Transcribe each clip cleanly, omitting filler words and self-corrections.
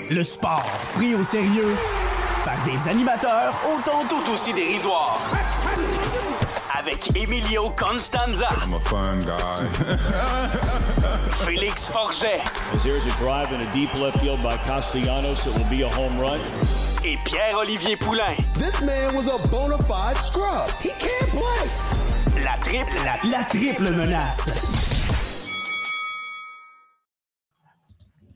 Le sport pris au sérieux par des animateurs autant tout aussi dérisoires. Avec Emilio Constanza. I'm a fun guy. Félix Forget. As there's a drive in a deep left field by Castellanos, it will be a home run. Et Pierre-Olivier Poulain. This man was a bona fide scrub. He can't play. La triple menace.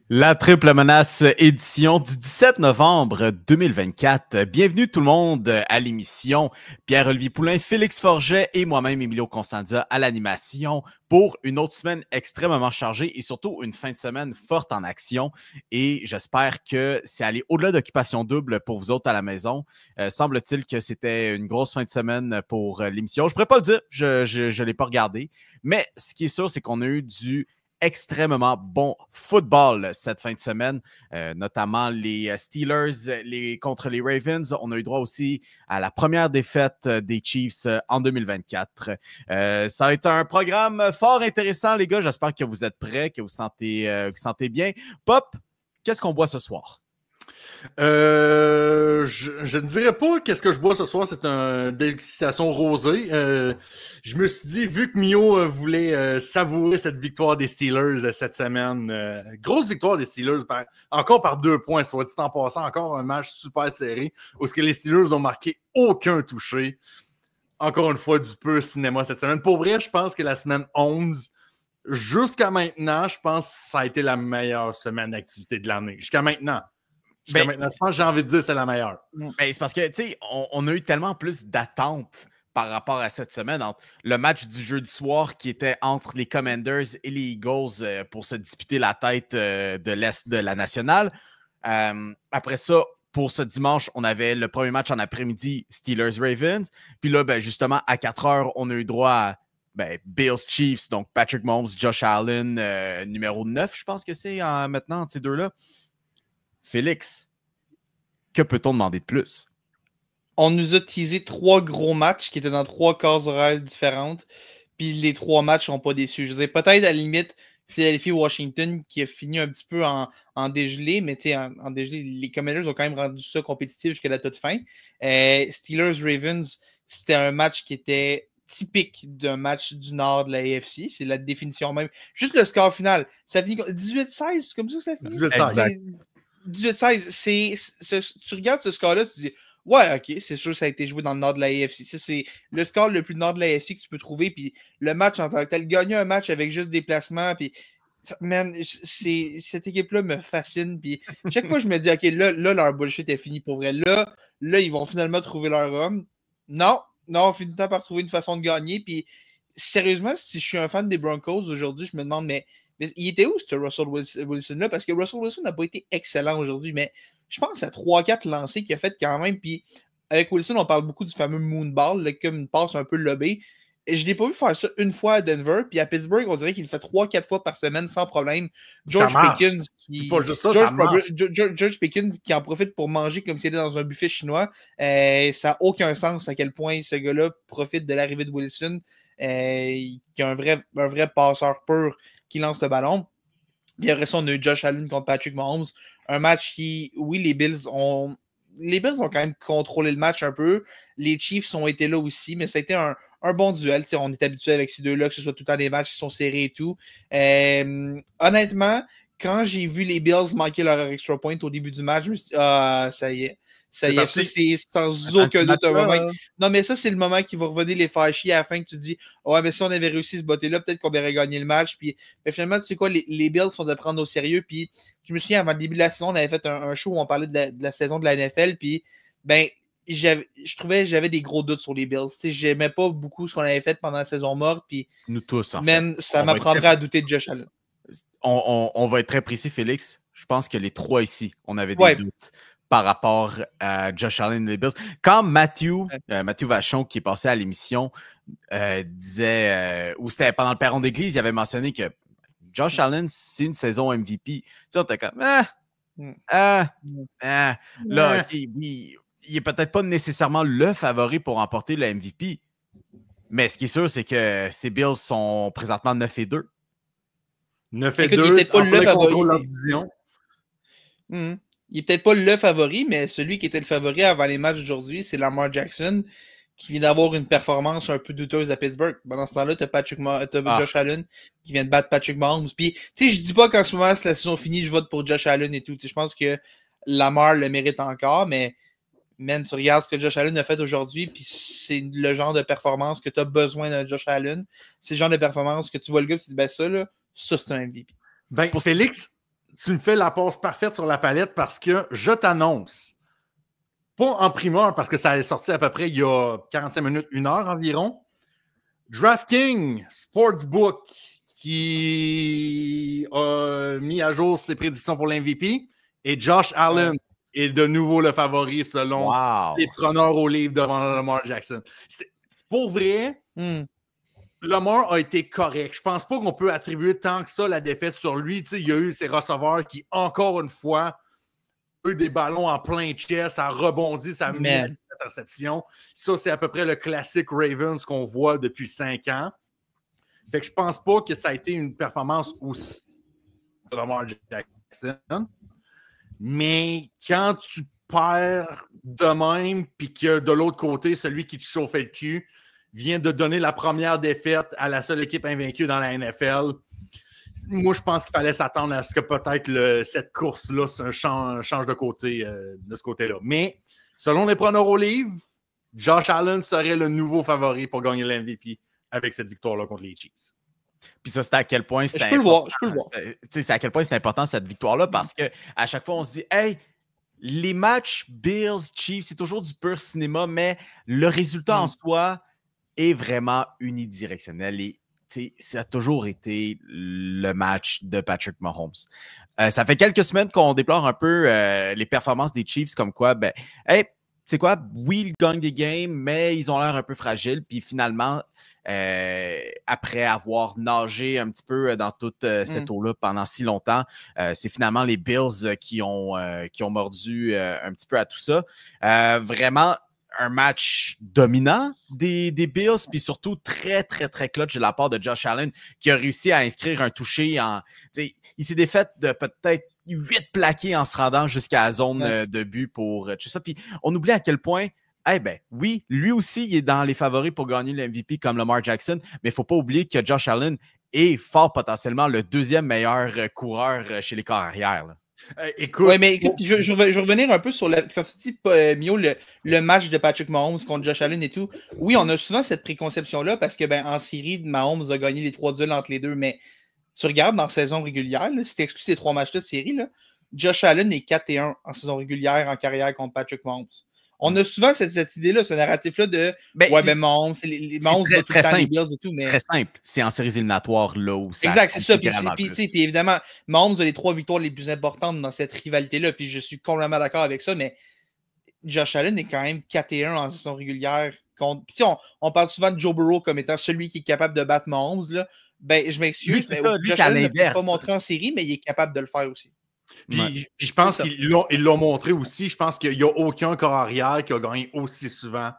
La triple menace édition du 17 novembre 2024. Bienvenue tout le monde à l'émission. Pierre-Olivier Poulain, Félix Forget et moi-même, Emilio Constanza, à l'animation pour une autre semaine extrêmement chargée et surtout une fin de semaine forte en action. Et j'espère que c'est allé au-delà d'Occupation Double pour vous autres à la maison. Semble-t-il que c'était une grosse fin de semaine pour l'émission. Je ne pourrais pas le dire, je ne l'ai pas regardé. Mais ce qui est sûr, c'est qu'on a eu du extrêmement bon football cette fin de semaine, notamment les Steelers contre les Ravens. On a eu droit aussi à la première défaite des Chiefs en 2024. Ça va être un programme fort intéressant, les gars. J'espère que vous êtes prêts, que vous sentez bien. Pop, qu'est-ce qu'on boit ce soir? Je ne dirais pas qu'est-ce que je bois ce soir, c'est une dégustation rosée. Je me suis dit, vu que Mio voulait savourer cette victoire des Steelers cette semaine, grosse victoire des Steelers, encore par 2 points, soit dit en passant, encore un match super serré, où les Steelers n'ont marqué aucun touché. Encore une fois, du peu cinéma cette semaine. Pour vrai, je pense que la semaine 11, jusqu'à maintenant, je pense que ça a été la meilleure semaine d'activité de l'année. Jusqu'à maintenant, je pense que j'ai envie de dire que c'est la meilleure. Ben, c'est parce que, tu sais, on a eu tellement plus d'attentes par rapport à cette semaine entre le match du jeudi soir qui était entre les Commanders et les Eagles pour se disputer la tête de l'Est de la Nationale. Après ça, pour ce dimanche, on avait le premier match en après-midi, Steelers-Ravens. Puis là, ben, justement, à 4 heures, on a eu droit à Bills-Chiefs, donc Patrick Mahomes, Josh Allen, numéro 9, je pense que c'est maintenant entre ces deux-là. Félix, que peut-on demander de plus? On nous a teasé 3 gros matchs qui étaient dans 3 cases horaires différentes, puis les 3 matchs n'ont pas déçu. Je dirais peut-être à la limite Philadelphie-Washington qui a fini un petit peu en dégelé, mais en dégelé, les Commanders ont quand même rendu ça compétitif jusqu'à la toute fin. Steelers-Ravens, c'était un match qui était typique d'un match du nord de la AFC. C'est la définition même. Juste le score final, ça finit 18-16, c'est comme ça que ça finit? 18-16. 18-16, tu regardes ce score-là, tu te dis ouais, ok, c'est sûr que ça a été joué dans le nord de la AFC. Ça, c'est le score le plus nord de la AFC que tu peux trouver. Puis le match en tant que tel, gagner un match avec juste des placements. Puis, man, cette équipe-là me fascine. Puis chaque fois, je me dis, ok, là, leur bullshit est fini pour vrai. Là, ils vont finalement trouver leur homme. Non, on finit par trouver une façon de gagner. Puis sérieusement, si je suis un fan des Broncos aujourd'hui, je me demande, mais il était où ce Russell Wilson-là? Parce que Russell Wilson n'a pas été excellent aujourd'hui, mais je pense à 3-4 lancers qu'il a fait quand même. Puis avec Wilson, on parle beaucoup du fameux moonball, là, comme une passe un peu lobée. Et je ne l'ai pas vu faire ça une fois à Denver. Puis à Pittsburgh, on dirait qu'il le fait 3-4 fois par semaine sans problème. George Pickens qui en profite pour manger comme s'il était dans un buffet chinois. Ça n'a aucun sens à quel point ce gars-là profite de l'arrivée de Wilson, qui est un vrai passeur pur qui lance le ballon. Puis après ça, on a eu Josh Allen contre Patrick Mahomes. Un match qui, oui, les Bills ont quand même contrôlé le match un peu. Les Chiefs ont été là aussi, mais ça a été un bon duel. T'sais, on est habitué avec ces deux-là, que ce soit tout le temps des matchs qui sont serrés et tout. Honnêtement, quand j'ai vu les Bills manquer leur extra point au début du match, je me suis dit, ça y est. Ça y est, ça c'est sans aucun doute un moment. Non, mais ça, c'est le moment qui va revenir les faire chier à la fin que tu te dis, ouais, mais si on avait réussi ce botter-là, peut-être qu'on aurait gagné le match. Puis, mais finalement, tu sais quoi, les Bills sont de prendre au sérieux. Puis, je me souviens, avant le début de la saison, on avait fait un show où on parlait de la saison de la NFL. Puis, ben, je trouvais que j'avais des gros doutes sur les Bills. Tu sais, j'aimais pas beaucoup ce qu'on avait fait pendant la saison morte. Puis, nous tous, en fait. Ça m'apprendrait à douter de Josh Allen. On va être très précis, Félix. Je pense que les 3 ici, on avait des doutes par rapport à Josh Allen et les Bills. Quand Mathieu Vachon, qui est passé à l'émission, disait, ou c'était pendant le perron d'église, il avait mentionné que Josh Allen, c'est une saison MVP. Tu sais, on était comme, là, il est peut-être pas nécessairement le favori pour remporter le MVP, mais ce qui est sûr, c'est que ces Bills sont présentement 9-2, 9-2, pas le favori. leur division. il est peut-être pas le favori, mais celui qui était le favori avant les matchs d'aujourd'hui, c'est Lamar Jackson, qui vient d'avoir une performance un peu douteuse à Pittsburgh. Pendant ce temps-là, t'as Josh Allen qui vient de battre Patrick Mahomes. Puis, tu sais, je dis pas qu'en ce moment, c'est la saison finie, je vote pour Josh Allen et tout. Tu sais, je pense que Lamar le mérite encore, mais man, tu regardes ce que Josh Allen a fait aujourd'hui, puis c'est le genre de performance que tu as besoin d'un Josh Allen. C'est le genre de performance que tu vois le gars, tu te dis, ben ça, là, ça, c'est un MVP. Ben, pour Félix, tu me fais la passe parfaite sur la palette parce que je t'annonce, pas en primeur, parce que ça est sorti à peu près il y a 45 minutes, 1 heure environ, DraftKings Sportsbook qui a mis à jour ses prédictions pour l'MVP et Josh Allen est de nouveau le favori selon les preneurs au livre devant Lamar Jackson. Pour vrai, Lamar a été correct. Je pense pas qu'on peut attribuer tant que ça la défaite sur lui. Tu sais, il y a eu ses receveurs qui, encore une fois, ont eu des ballons en plein chest, ça a rebondi, ça a mis cette interception. Ça, c'est à peu près le classique Ravens qu'on voit depuis 5 ans. Fait que je pense pas que ça a été une performance aussi de Lamar Jackson. Mais quand tu perds de même, puis que de l'autre côté, celui qui te chauffait le cul vient de donner la première défaite à la seule équipe invaincue dans la NFL, moi, je pense qu'il fallait s'attendre à ce que peut-être cette course-là change de côté, de ce côté-là. Mais, selon les preneurs au livre, Josh Allen serait le nouveau favori pour gagner l'MVP avec cette victoire-là contre les Chiefs. Puis ça, c'est à quel point c'est important. Je peux le voir. C'est à quel point c'est important cette victoire-là parce qu'à chaque fois, on se dit « Hey, les matchs Bills-Chiefs, c'est toujours du pur cinéma, mais le résultat en soi est vraiment unidirectionnel et ça a toujours été le match de Patrick Mahomes. Ça fait quelques semaines qu'on déplore un peu les performances des Chiefs comme quoi, ben, hey, tu sais quoi, oui, ils gagnent des games, mais ils ont l'air un peu fragiles. Puis finalement, après avoir nagé un petit peu dans toute cette eau-là pendant si longtemps, c'est finalement les Bills qui ont mordu un petit peu à tout ça. Vraiment, un match dominant des Bills, puis surtout très, très, très clutch de la part de Josh Allen, qui a réussi à inscrire un touché il s'est défait de peut-être 8 plaqués en se rendant jusqu'à la zone de but pour tout ça. Puis on oublie à quel point, oui, lui aussi, il est dans les favoris pour gagner le MVP comme Lamar Jackson, mais il ne faut pas oublier que Josh Allen est fort potentiellement le deuxième meilleur coureur chez les corps arrière. Écoute, je vais revenir un peu sur quand tu dis, Mio, le match de Patrick Mahomes contre Josh Allen et tout. Oui, on a souvent cette préconception-là parce que en série, Mahomes a gagné les 3 duels entre les deux, mais tu regardes dans la saison régulière, là, si tu exclus ces 3 matchs-là de série, là, Josh Allen est 4-1 en saison régulière en carrière contre Patrick Mahomes. On a souvent cette idée-là, ce narratif-là de Mahomes, les Mahomes va tout le temps les Bills et tout. Mais... Très simple. C'est en séries éliminatoires là où ça. Exact, c'est ça. Puis évidemment, Mahomes a les 3 victoires les plus importantes dans cette rivalité-là. Puis je suis complètement d'accord avec ça, mais Josh Allen est quand même 4-1 en saison régulière. Puis on parle souvent de Joe Burrow comme étant celui qui est capable de battre Mahomes. Là. Ben, je m'excuse, mais Josh Allen ne peut pas montrer en série, mais il est capable de le faire aussi. Puis je pense qu'ils l'ont montré aussi. Je pense qu'il n'y a aucun corps arrière qui a gagné aussi souvent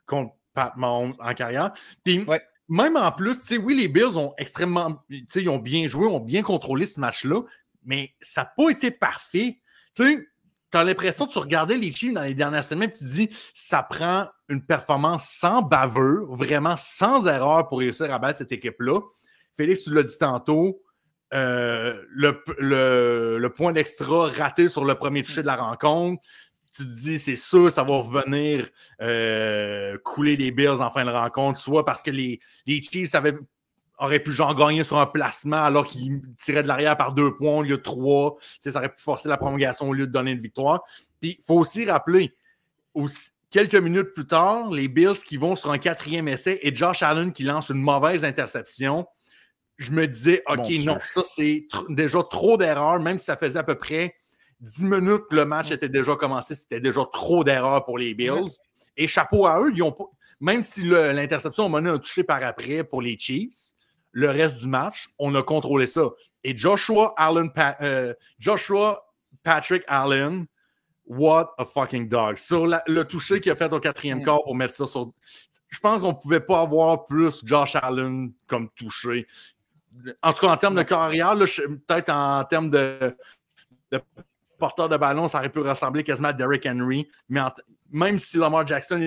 contre Pat Mahomes en carrière. Puis même en plus, oui, les Bills ont extrêmement... Ils ont bien joué, ont bien contrôlé ce match-là, mais ça n'a pas été parfait. Tu as l'impression que tu regardais les Chiefs dans les dernières semaines et tu te dis ça prend une performance sans baveur, vraiment sans erreur pour réussir à battre cette équipe-là. Félix, tu l'as dit tantôt, le point d'extra raté sur le premier toucher de la rencontre, tu te dis c'est sûr ça va revenir couler les Bills en fin de rencontre, soit parce que les Chiefs auraient pu gagner sur un placement alors qu'ils tiraient de l'arrière par 2 points au lieu de 3, ça aurait pu forcer la prolongation au lieu de donner une victoire. Puis il faut aussi rappeler, quelques minutes plus tard, les Bills qui vont sur un 4e essai et Josh Allen qui lance une mauvaise interception. Je me disais, OK, non, ça, c'est déjà trop d'erreurs, même si ça faisait à peu près 10 minutes que le match était déjà commencé, c'était déjà trop d'erreurs pour les Bills. Et chapeau à eux, ils ont pas, même si l'interception a mené un touché par après pour les Chiefs, le reste du match, on a contrôlé ça. Et Joshua Patrick Allen, what a fucking dog. Sur le touché qu'il a fait au 4e quart pour mettre ça sur... Je pense qu'on ne pouvait pas avoir plus Josh Allen comme touché. En tout cas, en termes de carrière, peut-être en termes de porteur de ballon, ça aurait pu ressembler quasiment à Derrick Henry. Mais même si Lamar Jackson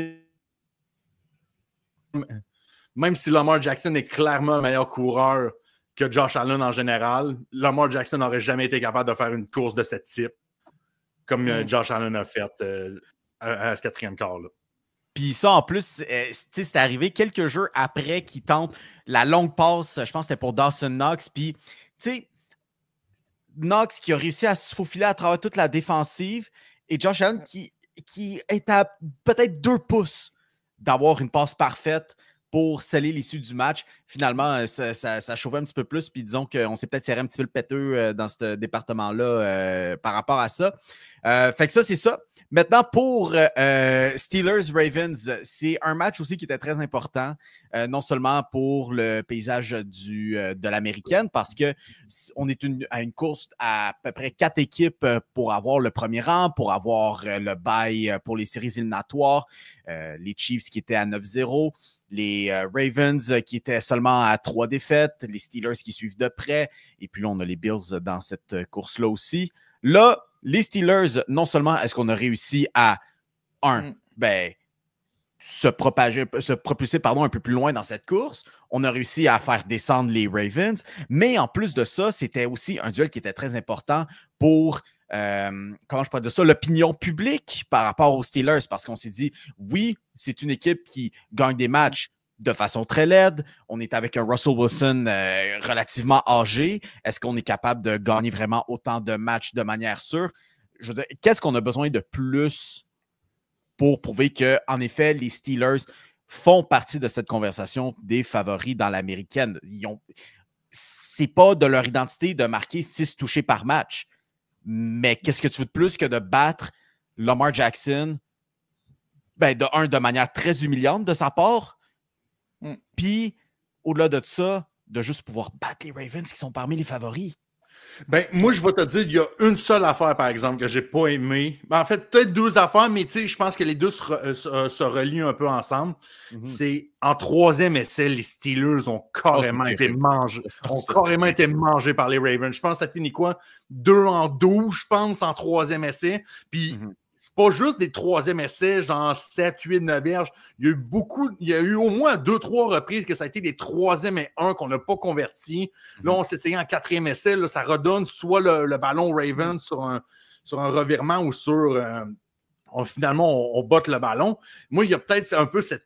est clairement un meilleur coureur que Josh Allen en général, Lamar Jackson n'aurait jamais été capable de faire une course de ce type comme Josh Allen a fait à ce quatrième quart-là. Puis ça, en plus, c'est arrivé quelques jeux après qu'il tente la longue passe, je pense que c'était pour Dawson Knox. Puis, tu sais, Knox qui a réussi à se faufiler à travers toute la défensive et Josh Allen qui est à peut-être 2 pouces d'avoir une passe parfaite pour sceller l'issue du match. Finalement, ça chauffait un petit peu plus. Puis disons qu'on s'est peut-être serré un petit peu le péteux dans ce département-là par rapport à ça. Fait que ça, c'est ça. Maintenant, pour Steelers-Ravens, c'est un match aussi qui était très important, non seulement pour le paysage de l'américaine, parce qu'on est à une course à peu près 4 équipes pour avoir le premier rang, pour avoir le bye pour les séries éliminatoires, les Chiefs qui étaient à 9-0, les Ravens qui étaient seulement à 3 défaites, les Steelers qui suivent de près, et puis là, on a les Bills dans cette course-là aussi. Là, les Steelers, non seulement est-ce qu'on a réussi à, se propulser un peu plus loin dans cette course, on a réussi à faire descendre les Ravens, mais en plus de ça, c'était aussi un duel qui était très important pour, comment je pourrais dire ça, l'opinion publique par rapport aux Steelers, parce qu'on s'est dit, oui, c'est une équipe qui gagne des matchs de façon très laide. On est avec un Russell Wilson relativement âgé. Est-ce qu'on est capable de gagner vraiment autant de matchs de manière sûre? Je veux dire, qu'est-ce qu'on a besoin de plus pour prouver qu'en effet, les Steelers font partie de cette conversation des favoris dans l'américaine? C'est pas de leur identité de marquer 6 touchés par match. Mais qu'est-ce que tu veux de plus que de battre Lamar Jackson? De manière très humiliante de sa part. Puis, au-delà de ça, de juste pouvoir battre les Ravens qui sont parmi les favoris. Moi, je vais te dire, il y a une seule affaire, par exemple, que j'ai pas aimé. En fait, peut-être 2 affaires, mais tu sais, je pense que les deux se relient un peu ensemble. C'est en 3e essai, les Steelers ont carrément été mangés. Par les Ravens. Je pense que ça finit quoi? 2-12, je pense, en 3e essai. Puis, c'est pas juste des 3e essais, genre 7, 8, 9 verges. Il y a eu au moins 2-3 reprises que ça a été des 3e et 1 qu'on n'a pas convertis. Là, on s'est essayé en 4e essai. Là, ça redonne soit le ballon Ravens sur un revirement ou sur... finalement, on botte le ballon. Moi, il y a peut-être un peu cet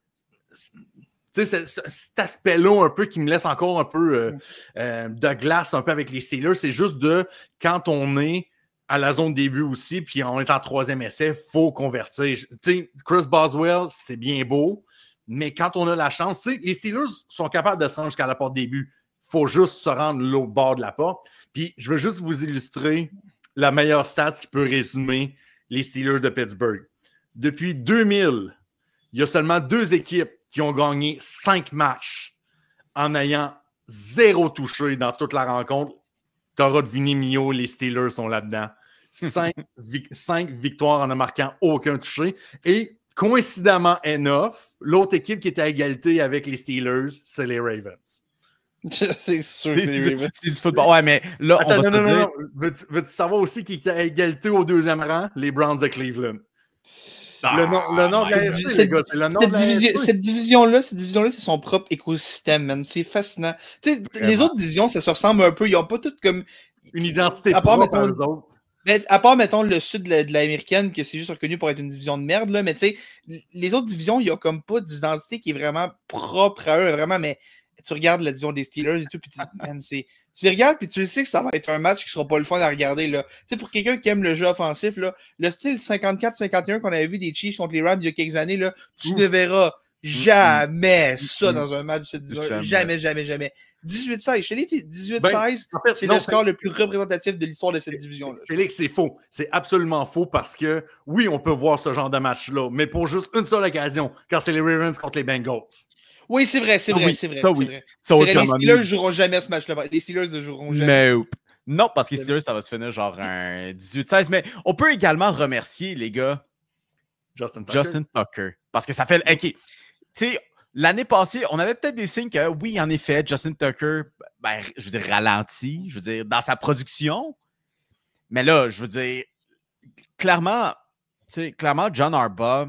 aspect-là un peu qui me laisse encore un peu de glace un peu avec les Steelers. C'est juste quand on est à la zone début aussi, puis on est en 3e essai, il faut convertir. Tu sais, Chris Boswell, c'est bien beau, mais quand on a la chance, tu sais, les Steelers sont capables de se rendre jusqu'à la porte début. Il faut juste se rendre l'autre bord de la porte. Puis, je veux juste vous illustrer la meilleure stat qui peut résumer les Steelers de Pittsburgh. Depuis 2000, il y a seulement 2 équipes qui ont gagné 5 matchs en ayant 0 touché dans toute la rencontre. T'auras deviné, Mio, les Steelers sont là-dedans. 5 victoires en ne marquant aucun touché. Et coïncidemment enough, l'autre équipe qui était à égalité avec les Steelers, c'est les Ravens. C'est sûr que c'est les Ravens. C'est du football. Ouais, mais là, attends, non. Veux-tu savoir aussi qui était à égalité au 2e rang? Les Browns de Cleveland. Le nom de la NFC, les gars, c'est le nom de la NFC. Cette division-là, c'est son propre écosystème, man. C'est fascinant. Tu sais, les autres divisions, ça se ressemble un peu. Ils n'ont pas toutes comme... une identité propre à eux autres. Mais à part, mettons, le sud de l'américaine, que c'est juste reconnu pour être une division de merde, là, mais tu sais, les autres divisions, il n'y a comme pas d'identité qui est vraiment propre à eux, vraiment, mais tu regardes la division des Steelers et tout, puis tu dis, man, tu les regardes, puis tu sais que ça va être un match qui sera pas le fun à regarder, là. Tu sais, pour quelqu'un qui aime le jeu offensif, là, le style 54-51 qu'on avait vu des Chiefs contre les Rams il y a quelques années, là, tu ne verras jamais ça dans un match de cette division. Jamais. 18-16, je te l'ai dit, 18-16, c'est le score le plus représentatif de l'histoire de cette division-là. Félix, c'est faux. C'est absolument faux parce que, oui, on peut voir ce genre de match-là, mais pour juste une seule occasion, quand c'est les Ravens contre les Bengals. Oui, c'est vrai. Les Steelers ne joueront jamais ce match-là. Les Steelers ne joueront jamais. Non, parce que les Steelers, ça va se finir genre un 18-16. Mais on peut également remercier, les gars, Justin Tucker. Parce que ça fait... OK. Tu sais, l'année passée, on avait peut-être des signes que, oui, en effet, Justin Tucker, je veux dire, ralenti, je veux dire, dans sa production. Mais là, je veux dire, clairement, John Harbaugh,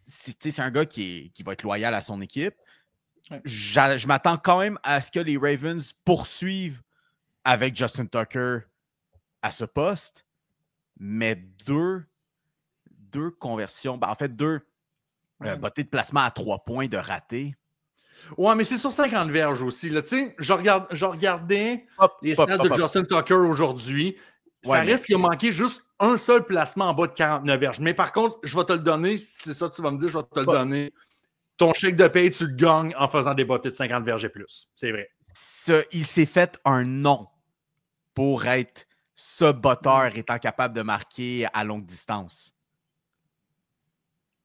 c'est un gars qui va être loyal à son équipe. Ouais. Je m'attends quand même à ce que les Ravens poursuivent avec Justin Tucker à ce poste, mais deux conversions, en fait, deux bottées de placement à 3 points de raté. Ouais, mais c'est sur 50 verges aussi. Là. Je regardais les stats de Justin Tucker aujourd'hui. Ça reste qu'il a manqué juste un seul placement en bas de 49 verges. Mais par contre, je vais te le donner. Si c'est ça que tu vas me dire, je vais te le donner. Ton chèque de paye, tu le gagnes en faisant des bottées de 50 verges et plus. C'est vrai. Il s'est fait un nom pour être ce botteur étant capable de marquer à longue distance.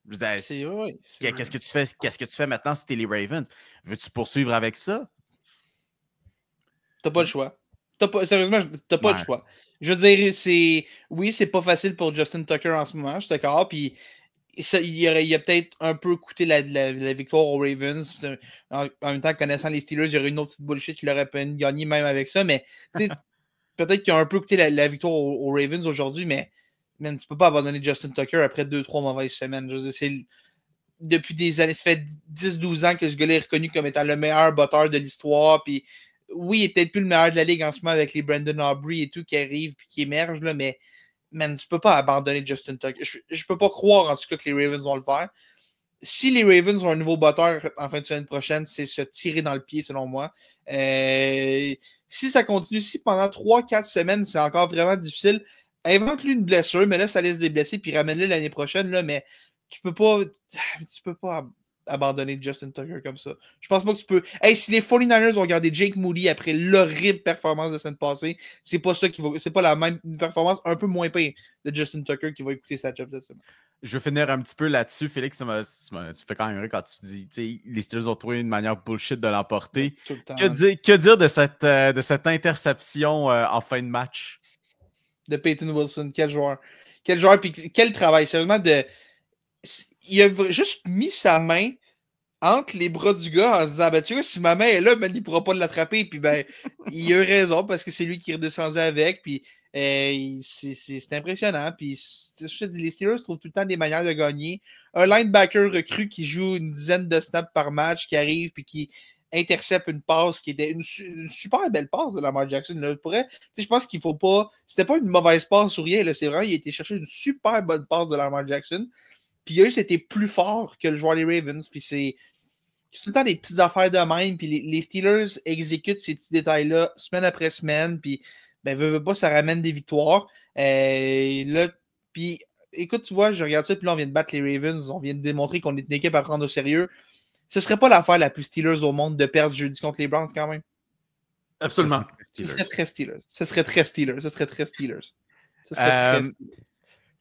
Qu'est-ce que tu fais maintenant si tu es les Ravens? Veux-tu poursuivre avec ça? T'as pas le choix. Sérieusement, t'as pas le choix. Je veux dire, c'est pas facile pour Justin Tucker en ce moment, je suis d'accord. Puis il a peut-être un peu coûté la victoire aux Ravens. En même temps, connaissant les Steelers, il y aurait une autre petite bullshit qui l'aurait pu gagner même avec ça. Mais peut-être qu'il a un peu coûté la victoire aux Ravens aujourd'hui, mais man, tu peux pas abandonner Justin Tucker après 2-3 mauvaises semaines. Je veux dire, depuis des années, ça fait 10-12 ans que ce gars-là est reconnu comme étant le meilleur botteur de l'histoire. Puis oui, il est peut-être plus le meilleur de la ligue en ce moment avec les Brandon Aubrey et tout qui arrivent et qui émergent, là, mais man, tu peux pas abandonner Justin Tucker. Je peux pas croire en tout cas que les Ravens vont le faire. Si les Ravens ont un nouveau botteur en fin de semaine prochaine, c'est se tirer dans le pied selon moi. Si ça continue, si pendant 3-4 semaines, c'est encore vraiment difficile, invente-lui une blessure, mais là, ça laisse des blessés, puis ramène-le l'année prochaine, là, mais tu peux pas abandonner Justin Tucker comme ça. Je pense pas que tu peux. Hey, si les 49ers ont gardé Jake Moody après l'horrible performance de la semaine passée, c'est pas ça qui va. C'est pas la même performance, un peu moins pire de Justin Tucker qui va écouter sa job cette semaine. Je vais finir un petit peu là-dessus. Félix, tu me fais quand même rire quand tu dis les Steelers ont trouvé une manière bullshit de l'emporter. Que dire de cette interception en fin de match? De Peyton Wilson, quel joueur. Quel joueur, puis quel travail. Sérieusement, il a juste mis sa main entre les bras du gars en se disant, tu vois, si ma main est là, il ne pourra pas l'attraper. Puis il a eu raison parce que c'est lui qui est redescendu avec. Puis c'est impressionnant. Puis les Steelers trouvent tout le temps des manières de gagner. Un linebacker recru qui joue une dizaine de snaps par match, qui arrive puis qui intercepte une passe qui était une super belle passe de Lamar Jackson. Là. Je pense qu'il faut pas. C'était pas une mauvaise passe ou rien. Là. C'est vrai, il a été chercher une super bonne passe de Lamar Jackson. Puis eux, c'était plus fort que le joueur des Ravens. Puis c'est tout le temps des petites affaires de même. Puis les Steelers exécutent ces petits détails-là semaine après semaine. Puis, veut pas, ça ramène des victoires. Là, puis, écoute, tu vois, je regarde ça. Puis là, on vient de battre les Ravens. On vient de démontrer qu'on est une équipe à prendre au sérieux. Ce serait pas l'affaire la plus Steelers au monde de perdre jeudi contre les Browns, quand même. Absolument. Ce serait très Steelers. Ce serait très Steelers.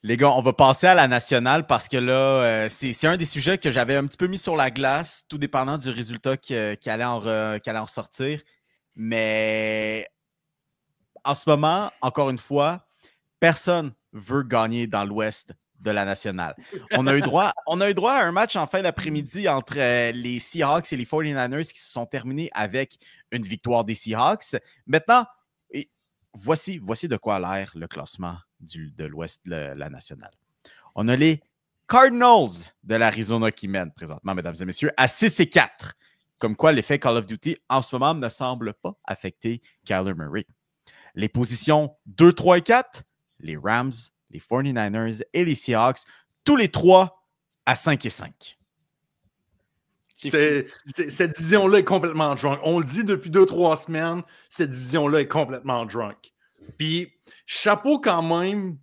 Les gars, on va passer à la nationale parce que là, c'est un des sujets que j'avais un petit peu mis sur la glace, tout dépendant du résultat qui allait en ressortir. Mais en ce moment, encore une fois, personne veut gagner dans l'Ouest de la nationale. On a eu droit à un match en fin d'après-midi entre les Seahawks et les 49ers qui se sont terminés avec une victoire des Seahawks. Maintenant, voici de quoi a l'air le classement de l'Ouest de la nationale. On a les Cardinals de l'Arizona qui mènent présentement, mesdames et messieurs, à 6-4. Comme quoi, l'effet Call of Duty en ce moment ne semble pas affecter Kyler Murray. Les positions 2, 3 et 4, les Rams, les 49ers et les Seahawks, tous les trois à 5-5. Cette division-là est complètement drunk. On le dit depuis 2-3 semaines, cette division-là est complètement drunk. Puis, chapeau quand même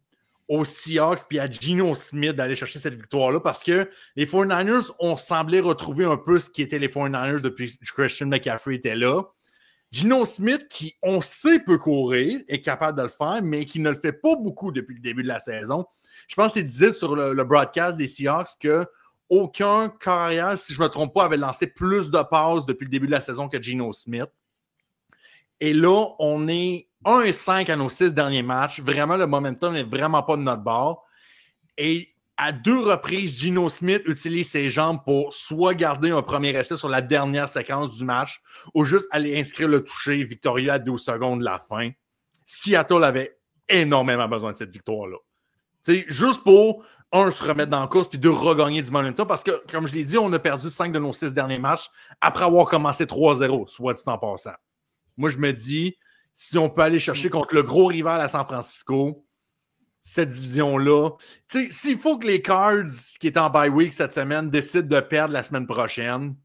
aux Seahawks et à Geno Smith d'aller chercher cette victoire-là parce que les 49ers ont semblé retrouver un peu ce qui était les 49ers depuis que Christian McCaffrey était là. Geno Smith, qui, on sait, peut courir, est capable de le faire, mais qui ne le fait pas beaucoup depuis le début de la saison. Je pense qu'il disait sur le broadcast des Seahawks qu'aucun carrière, si je ne me trompe pas, avait lancé plus de passes depuis le début de la saison que Geno Smith. Et là, on est 1-5 à nos 6 derniers matchs. Vraiment, le momentum n'est vraiment pas de notre bord. Et à 2 reprises, Geno Smith utilise ses jambes pour soit garder un premier essai sur la dernière séquence du match ou juste aller inscrire le toucher victorieux à 12 secondes de la fin. Seattle avait énormément besoin de cette victoire-là. T'sais, juste pour, se remettre dans la course, puis deux, regagner du momentum, parce que, comme je l'ai dit, on a perdu 5 de nos 6 derniers matchs après avoir commencé 3-0, soit dit en passant. Moi, je me dis, si on peut aller chercher contre le gros rival à San Francisco, cette division-là, s'il faut que les Cards, qui étaient en bye week cette semaine, décident de perdre la semaine prochaine,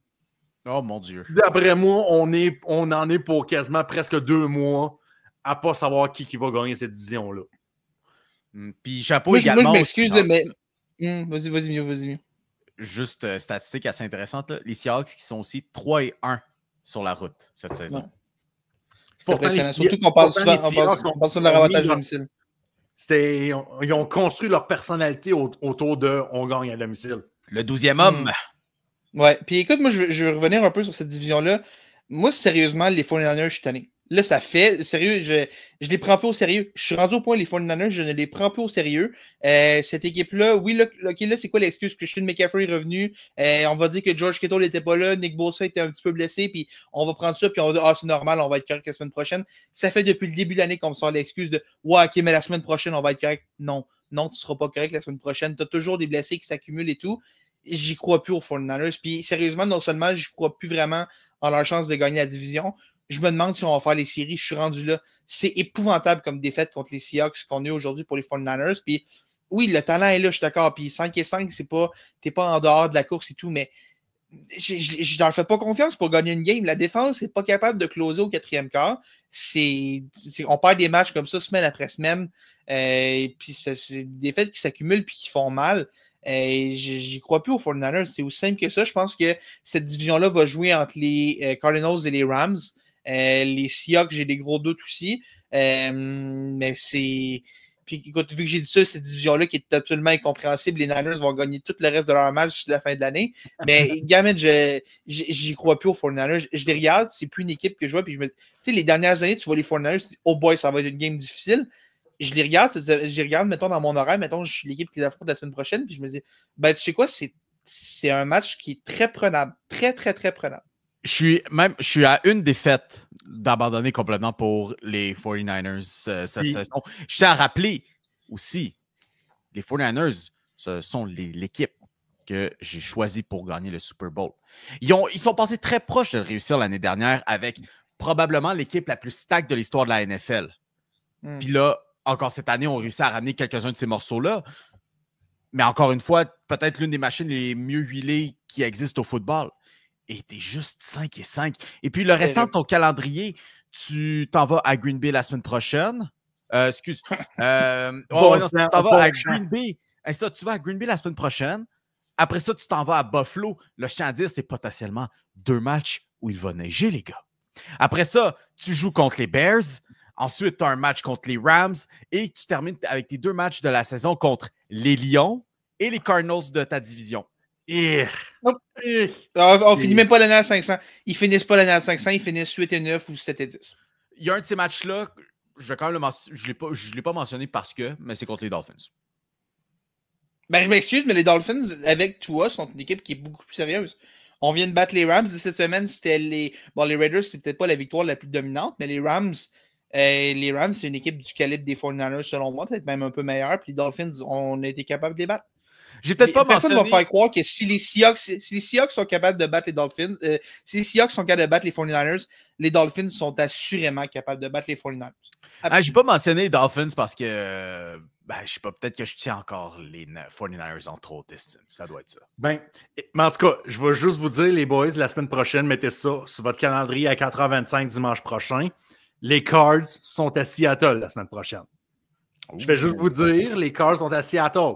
oh mon Dieu. D'après moi, on en est pour quasiment presque 2 mois à pas savoir qui va gagner cette division-là. Puis chapeau moi, également. Moi, je m'excuse, mais... Vas-y mieux. Juste statistique assez intéressante, là. Les Seahawks qui sont aussi 3-1 sur la route cette saison. C'est impressionnant. Surtout qu'on parle souvent de leur avantage à domicile. Ils ont construit leur personnalité autour de « on gagne à domicile ». Le 12e homme. Ouais. Puis écoute, moi, je veux revenir un peu sur cette division-là. Moi, sérieusement, les 49ers, je suis tanné. Là, ça fait... Sérieux, je les prends plus au sérieux. Je suis rendu au point, les 49ers, je ne les prends plus au sérieux. Cette équipe-là, oui, là, c'est quoi l'excuse? Christian McCaffrey est revenu. On va dire que George Kittle n'était pas là. Nick Bosa était un petit peu blessé. Puis on va prendre ça, puis on va dire « Ah, c'est normal, on va être correct la semaine prochaine. » Ça fait depuis le début de l'année qu'on me sort l'excuse de « Ouais, OK, mais la semaine prochaine, on va être correct. » Non, tu ne seras pas correct la semaine prochaine. Tu as toujours des blessés qui s'accumulent et tout. J'y crois plus aux 49ers. Puis sérieusement, non seulement je crois plus vraiment en leur chance de gagner la division, je me demande si on va faire les séries. Je suis rendu là. C'est épouvantable comme défaite contre les Seahawks qu'on a aujourd'hui pour les 49ers. Puis oui, le talent est là, je suis d'accord. Puis 5-5, t'es pas en dehors de la course et tout, mais je leur fais pas confiance pour gagner une game. La défense n'est pas capable de closer au 4e quart. On perd des matchs comme ça semaine après semaine. Puis c'est des défaites qui s'accumulent puis qui font mal. J'y crois plus aux 49ers. C'est aussi simple que ça. Je pense que cette division-là va jouer entre les Cardinals et les Rams. Les Seahawks, j'ai des gros doutes aussi. Mais c'est... Puis écoute, vu que j'ai dit ça, cette division-là qui est absolument incompréhensible, les Niners vont gagner tout le reste de leur match jusqu'à la fin de l'année. Mais gamin, j'y crois plus aux 49ers. Je les regarde, c'est plus une équipe que je vois. Puis tu sais, les dernières années, tu vois les 49ers, tu dis « Oh boy, ça va être une game difficile ». Je les regarde, mettons, dans mon horaire, mettons, je suis l'équipe qui les affronte la semaine prochaine, puis je me dis, ben, tu sais quoi, c'est un match qui est très prenable. Très, très, très prenable. Je suis à une défaite d'abandonner complètement pour les 49ers cette saison. Je tiens à rappeler aussi, les 49ers, ce sont l'équipe que j'ai choisie pour gagner le Super Bowl. Ils sont passés très proches de réussir l'année dernière avec probablement l'équipe la plus stack de l'histoire de la NFL. Puis là, encore cette année, on réussit à ramener quelques-uns de ces morceaux-là. Mais encore une fois, peut-être l'une des machines les mieux huilées qui existent au football. Et t'es juste 5-5. Et puis le restant de ton calendrier, tu t'en vas à Green Bay la semaine prochaine. Tu t'en vas à Green Bay. Ça, tu vas à Green Bay la semaine prochaine. Après ça, tu t'en vas à Buffalo. Le je tiens à dire, c'est potentiellement 2 matchs où il va neiger, les gars. Après ça, tu joues contre les Bears. Ensuite, tu as un match contre les Rams et tu termines avec tes 2 matchs de la saison contre les Lions et les Cardinals de ta division. On finit même pas l'année à 500. Ils finissent pas l'année à 500, ils finissent 8-9 ou 7-10. Il y a un de ces matchs-là, je ne l'ai pas mentionné parce que, mais c'est contre les Dolphins. Ben, je m'excuse, mais les Dolphins, avec Tua, sont une équipe qui est beaucoup plus sérieuse. On vient de battre les Rams de cette semaine. C'était les Raiders, c'était peut-être pas la victoire la plus dominante, mais les Rams, c'est une équipe du calibre des 49ers, selon moi, peut-être même un peu meilleure. Puis les Dolphins, on a été capable de les battre. J'ai peut-être pas Personne mentionné... va faire croire que si les Seahawks sont capables de battre les Dolphins, si les Seahawks sont capables de battre les 49ers, les Dolphins sont assurément capables de battre les 49ers. J'ai pas mentionné les Dolphins parce que, je sais pas, peut-être que je tiens encore les 49ers en trop d'estime. Ça doit être ça. Mais en tout cas, je vais juste vous dire, les boys, la semaine prochaine, mettez ça sur votre calendrier à 4h25 dimanche prochain. Les Cards sont à Seattle la semaine prochaine. Je vais juste vous dire, les Cards sont à Seattle.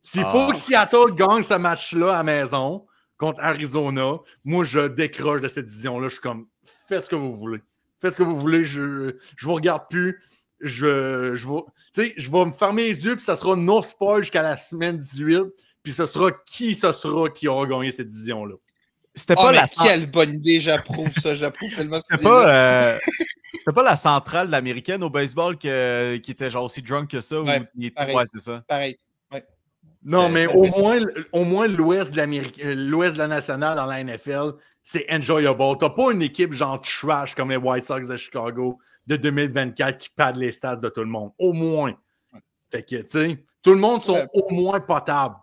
S'il faut que Seattle gagne ce match-là à la maison contre Arizona, moi, je décroche de cette division-là. Je suis comme, faites ce que vous voulez. Faites ce que vous voulez. Je vous regarde plus. Je vais me fermer les yeux, puis ça sera no spoil jusqu'à la semaine 18. Puis ce sera qui aura gagné cette division-là. C'était pas quelle bonne idée, j'approuve ça. J'approuve tellement C'était pas la centrale américaine au baseball qui était genre aussi drunk que ça. Ouais, c'est ça. Pareil. Non, mais au moins l'Ouest de la nationale dans la NFL, c'est enjoyable. T'as pas une équipe genre trash comme les White Sox de Chicago de 2024 qui pad les stats de tout le monde. Au moins. Fait que, tu sais, Tout le monde sont au moins potables.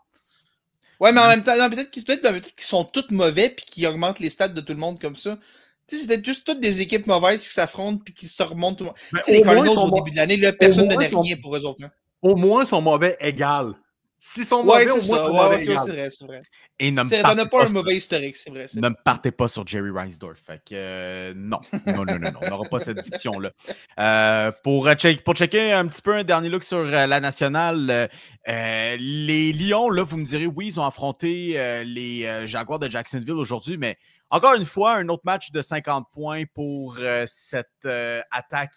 Ouais, mais en même temps, peut-être qu'ils sont tous mauvais puis qu'ils augmentent les stats de tout le monde comme ça. Tu sais, c'est peut-être juste toutes des équipes mauvaises qui s'affrontent puis qui se remontent. Tu sais, les Cardinals au début de l'année, là, personne ne donnait rien pour eux autres. Hein. Au moins, ils sont mauvais égal. S'ils sont mauvais, au moins, ils sont mauvais égal. C'est vrai. Et t'en as pas un mauvais historique, c'est vrai. Ne me partez pas sur Jerry Reinsdorf. Fait que non. On n'aura pas cette discussion-là. Pour checker un petit peu un dernier look sur la nationale, les Lions, là, vous me direz, oui, ils ont affronté les Jaguars de Jacksonville aujourd'hui, mais encore une fois, un autre match de 50 points pour cette attaque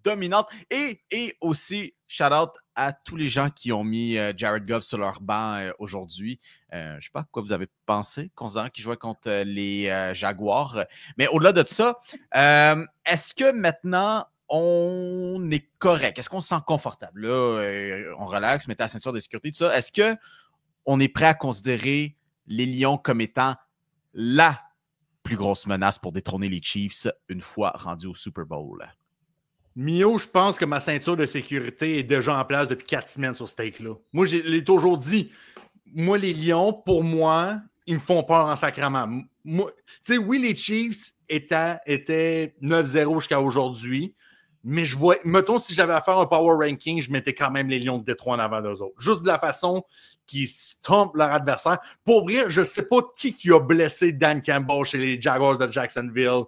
dominante. Et aussi, shout-out à tous les gens qui ont mis Jared Goff sur leur banc aujourd'hui. Je ne sais pas à quoi vous avez pensé, considérant qu'ils jouaient contre les Jaguars. Mais au-delà de ça, est-ce que maintenant, on est correct? Est-ce qu'on se sent confortable? Là, on relaxe, mettez la ceinture de sécurité, tout ça. Est-ce qu'on est prêt à considérer les Lions comme étant la plus grosse menace pour détrôner les Chiefs une fois rendus au Super Bowl? Mio, je pense que ma ceinture de sécurité est déjà en place depuis 4 semaines sur ce take-là. Moi, je l'ai toujours dit. Moi, les Lions, pour moi, ils me font peur en sacrament. Tu sais, oui, les Chiefs étaient 9-0 jusqu'à aujourd'hui, mais je vois, mettons, si j'avais à faire un power ranking, je mettais quand même les Lions de Détroit en avant d'eux autres. Juste de la façon qu'ils stompent leur adversaire. Pour vrai, je ne sais pas qui a blessé Dan Campbell chez les Jaguars de Jacksonville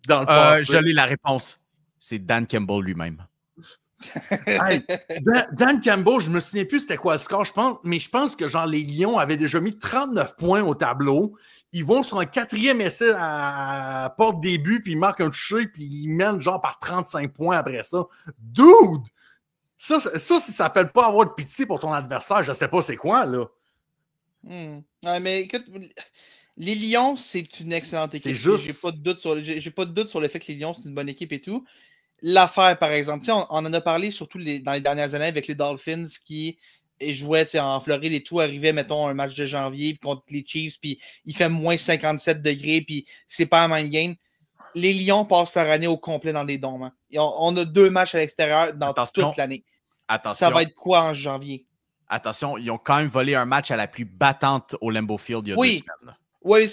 dans le passé. Je l'ai la réponse. C'est Dan Campbell lui-même. Hey, Dan Campbell, je me souviens plus c'était quoi le score, mais je pense que genre les Lions avaient déjà mis 39 points au tableau. Ils vont sur un 4e essai à porte début, puis ils marquent un toucher, puis ils mènent genre par 35 points après ça. Dude! Ça si ça s'appelle pas avoir de pitié pour ton adversaire, je sais pas c'est quoi, là. Ouais, mais écoute, les Lions, c'est une excellente équipe. J'ai pas de doute sur le fait que les Lions, c'est une bonne équipe et tout. L'affaire, par exemple, on en a parlé surtout dans les dernières années avec les Dolphins qui jouaient en Floride et tout, arrivaient, mettons, un match de janvier contre les Chiefs, puis il fait moins 57 degrés, puis c'est pas un mind game. Les Lions passent leur année au complet dans des dômes. Hein. On a 2 matchs à l'extérieur dans toute l'année. Ça va être quoi en janvier? Attention, ils ont quand même volé un match à la plus battante au Lambeau Field il y a 2 semaines. Oui,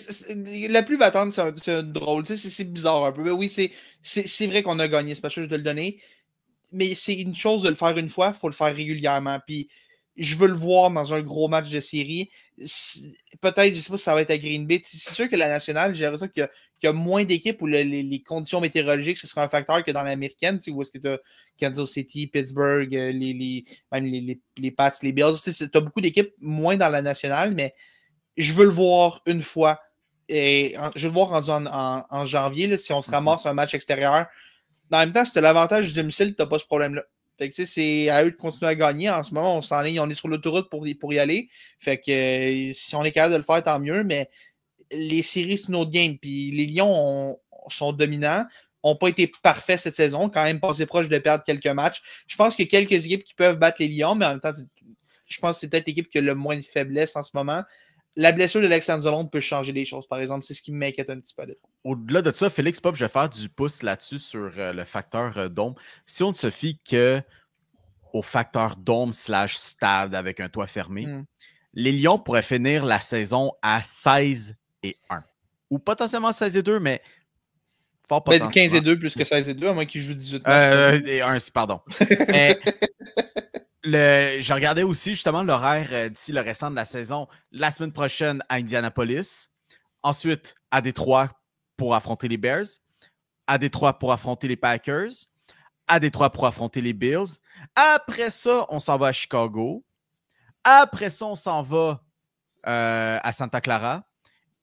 la plus battante, c'est drôle. C'est bizarre un peu. Mais oui, c'est vrai qu'on a gagné ce match, je dois le donner. Mais c'est une chose de le faire une fois, il faut le faire régulièrement. Puis je veux le voir dans un gros match de série. Peut-être, je ne sais pas si ça va être à Green Bay. C'est sûr que la nationale, j'ai l'impression qu'il y a moins d'équipes où les conditions météorologiques, ce sera un facteur que dans l'américaine, où est-ce que tu as Kansas City, Pittsburgh, même les Pats, les Bills. Tu as beaucoup d'équipes moins dans la nationale, mais je veux le voir une fois. Et je veux le voir rendu en janvier, là, si on se ramasse un match extérieur. En même temps, si tu as l'avantage du domicile, tu n'as pas ce problème-là. Fait que c'est à eux de continuer à gagner. En ce moment, on s'enligne, on est sur l'autoroute pour y aller. Fait que si on est capable de le faire, tant mieux. Mais les séries, c'est une autre game. Puis les Lions sont dominants. N'ont pas été parfaits cette saison. Quand même passé proche de perdre quelques matchs. Je pense qu'il y a quelques équipes qui peuvent battre les Lions, mais en même temps, je pense que c'est peut-être l'équipe qui a le moins de faiblesse en ce moment. La blessure de Lex Anzalone peut changer les choses, par exemple. C'est ce qui m'inquiète un petit peu. Au-delà de ça, Félix Pop, je vais faire du pouce là-dessus sur le facteur dôme. Si on ne se fie qu'au facteur dôme / stade avec un toit fermé, les Lions pourraient finir la saison à 16-1. Ou potentiellement 16-2, mais fort potentiellement. 15-2 plus que 16-2, à moins qu'ils jouent 18 matchs. Et 1, pardon. Je regardais aussi justement l'horaire d'ici le restant de la saison. La semaine prochaine à Indianapolis. Ensuite, à Détroit pour affronter les Bears. À Détroit pour affronter les Packers. À Détroit pour affronter les Bills. Après ça, on s'en va à Chicago. Après ça, on s'en va à Santa Clara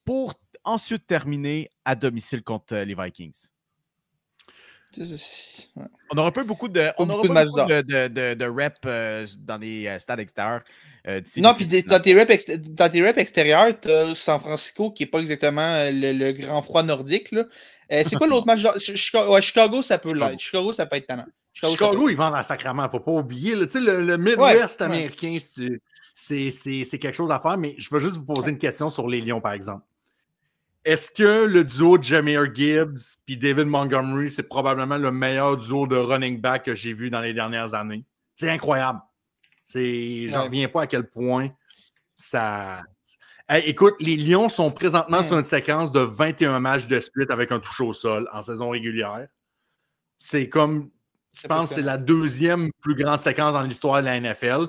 pour ensuite terminer à domicile contre les Vikings. On n'aura pas beaucoup de reps dans les stades extérieurs. Non, puis dans tes reps extérieurs, tu as San Francisco qui n'est pas exactement le grand froid nordique. Là. C'est quoi l'autre match? Chicago, ça peut l'être. Chicago, ça peut être tannant. Chicago, ils vendent en sacrament, il ne faut pas oublier. Là, le Midwest américain, c'est quelque chose à faire, mais je veux juste vous poser une question sur les Lions, par exemple. Est-ce que le duo de Jahmyr Gibbs et David Montgomery, c'est probablement le meilleur duo de running back que j'ai vu dans les dernières années? C'est incroyable. J'en reviens pas à quel point ça... Hey, écoute, les Lions sont présentement sur une séquence de 21 matchs de suite avec un toucher au sol en saison régulière. C'est comme, je pense que c'est la deuxième plus grande séquence dans l'histoire de la NFL.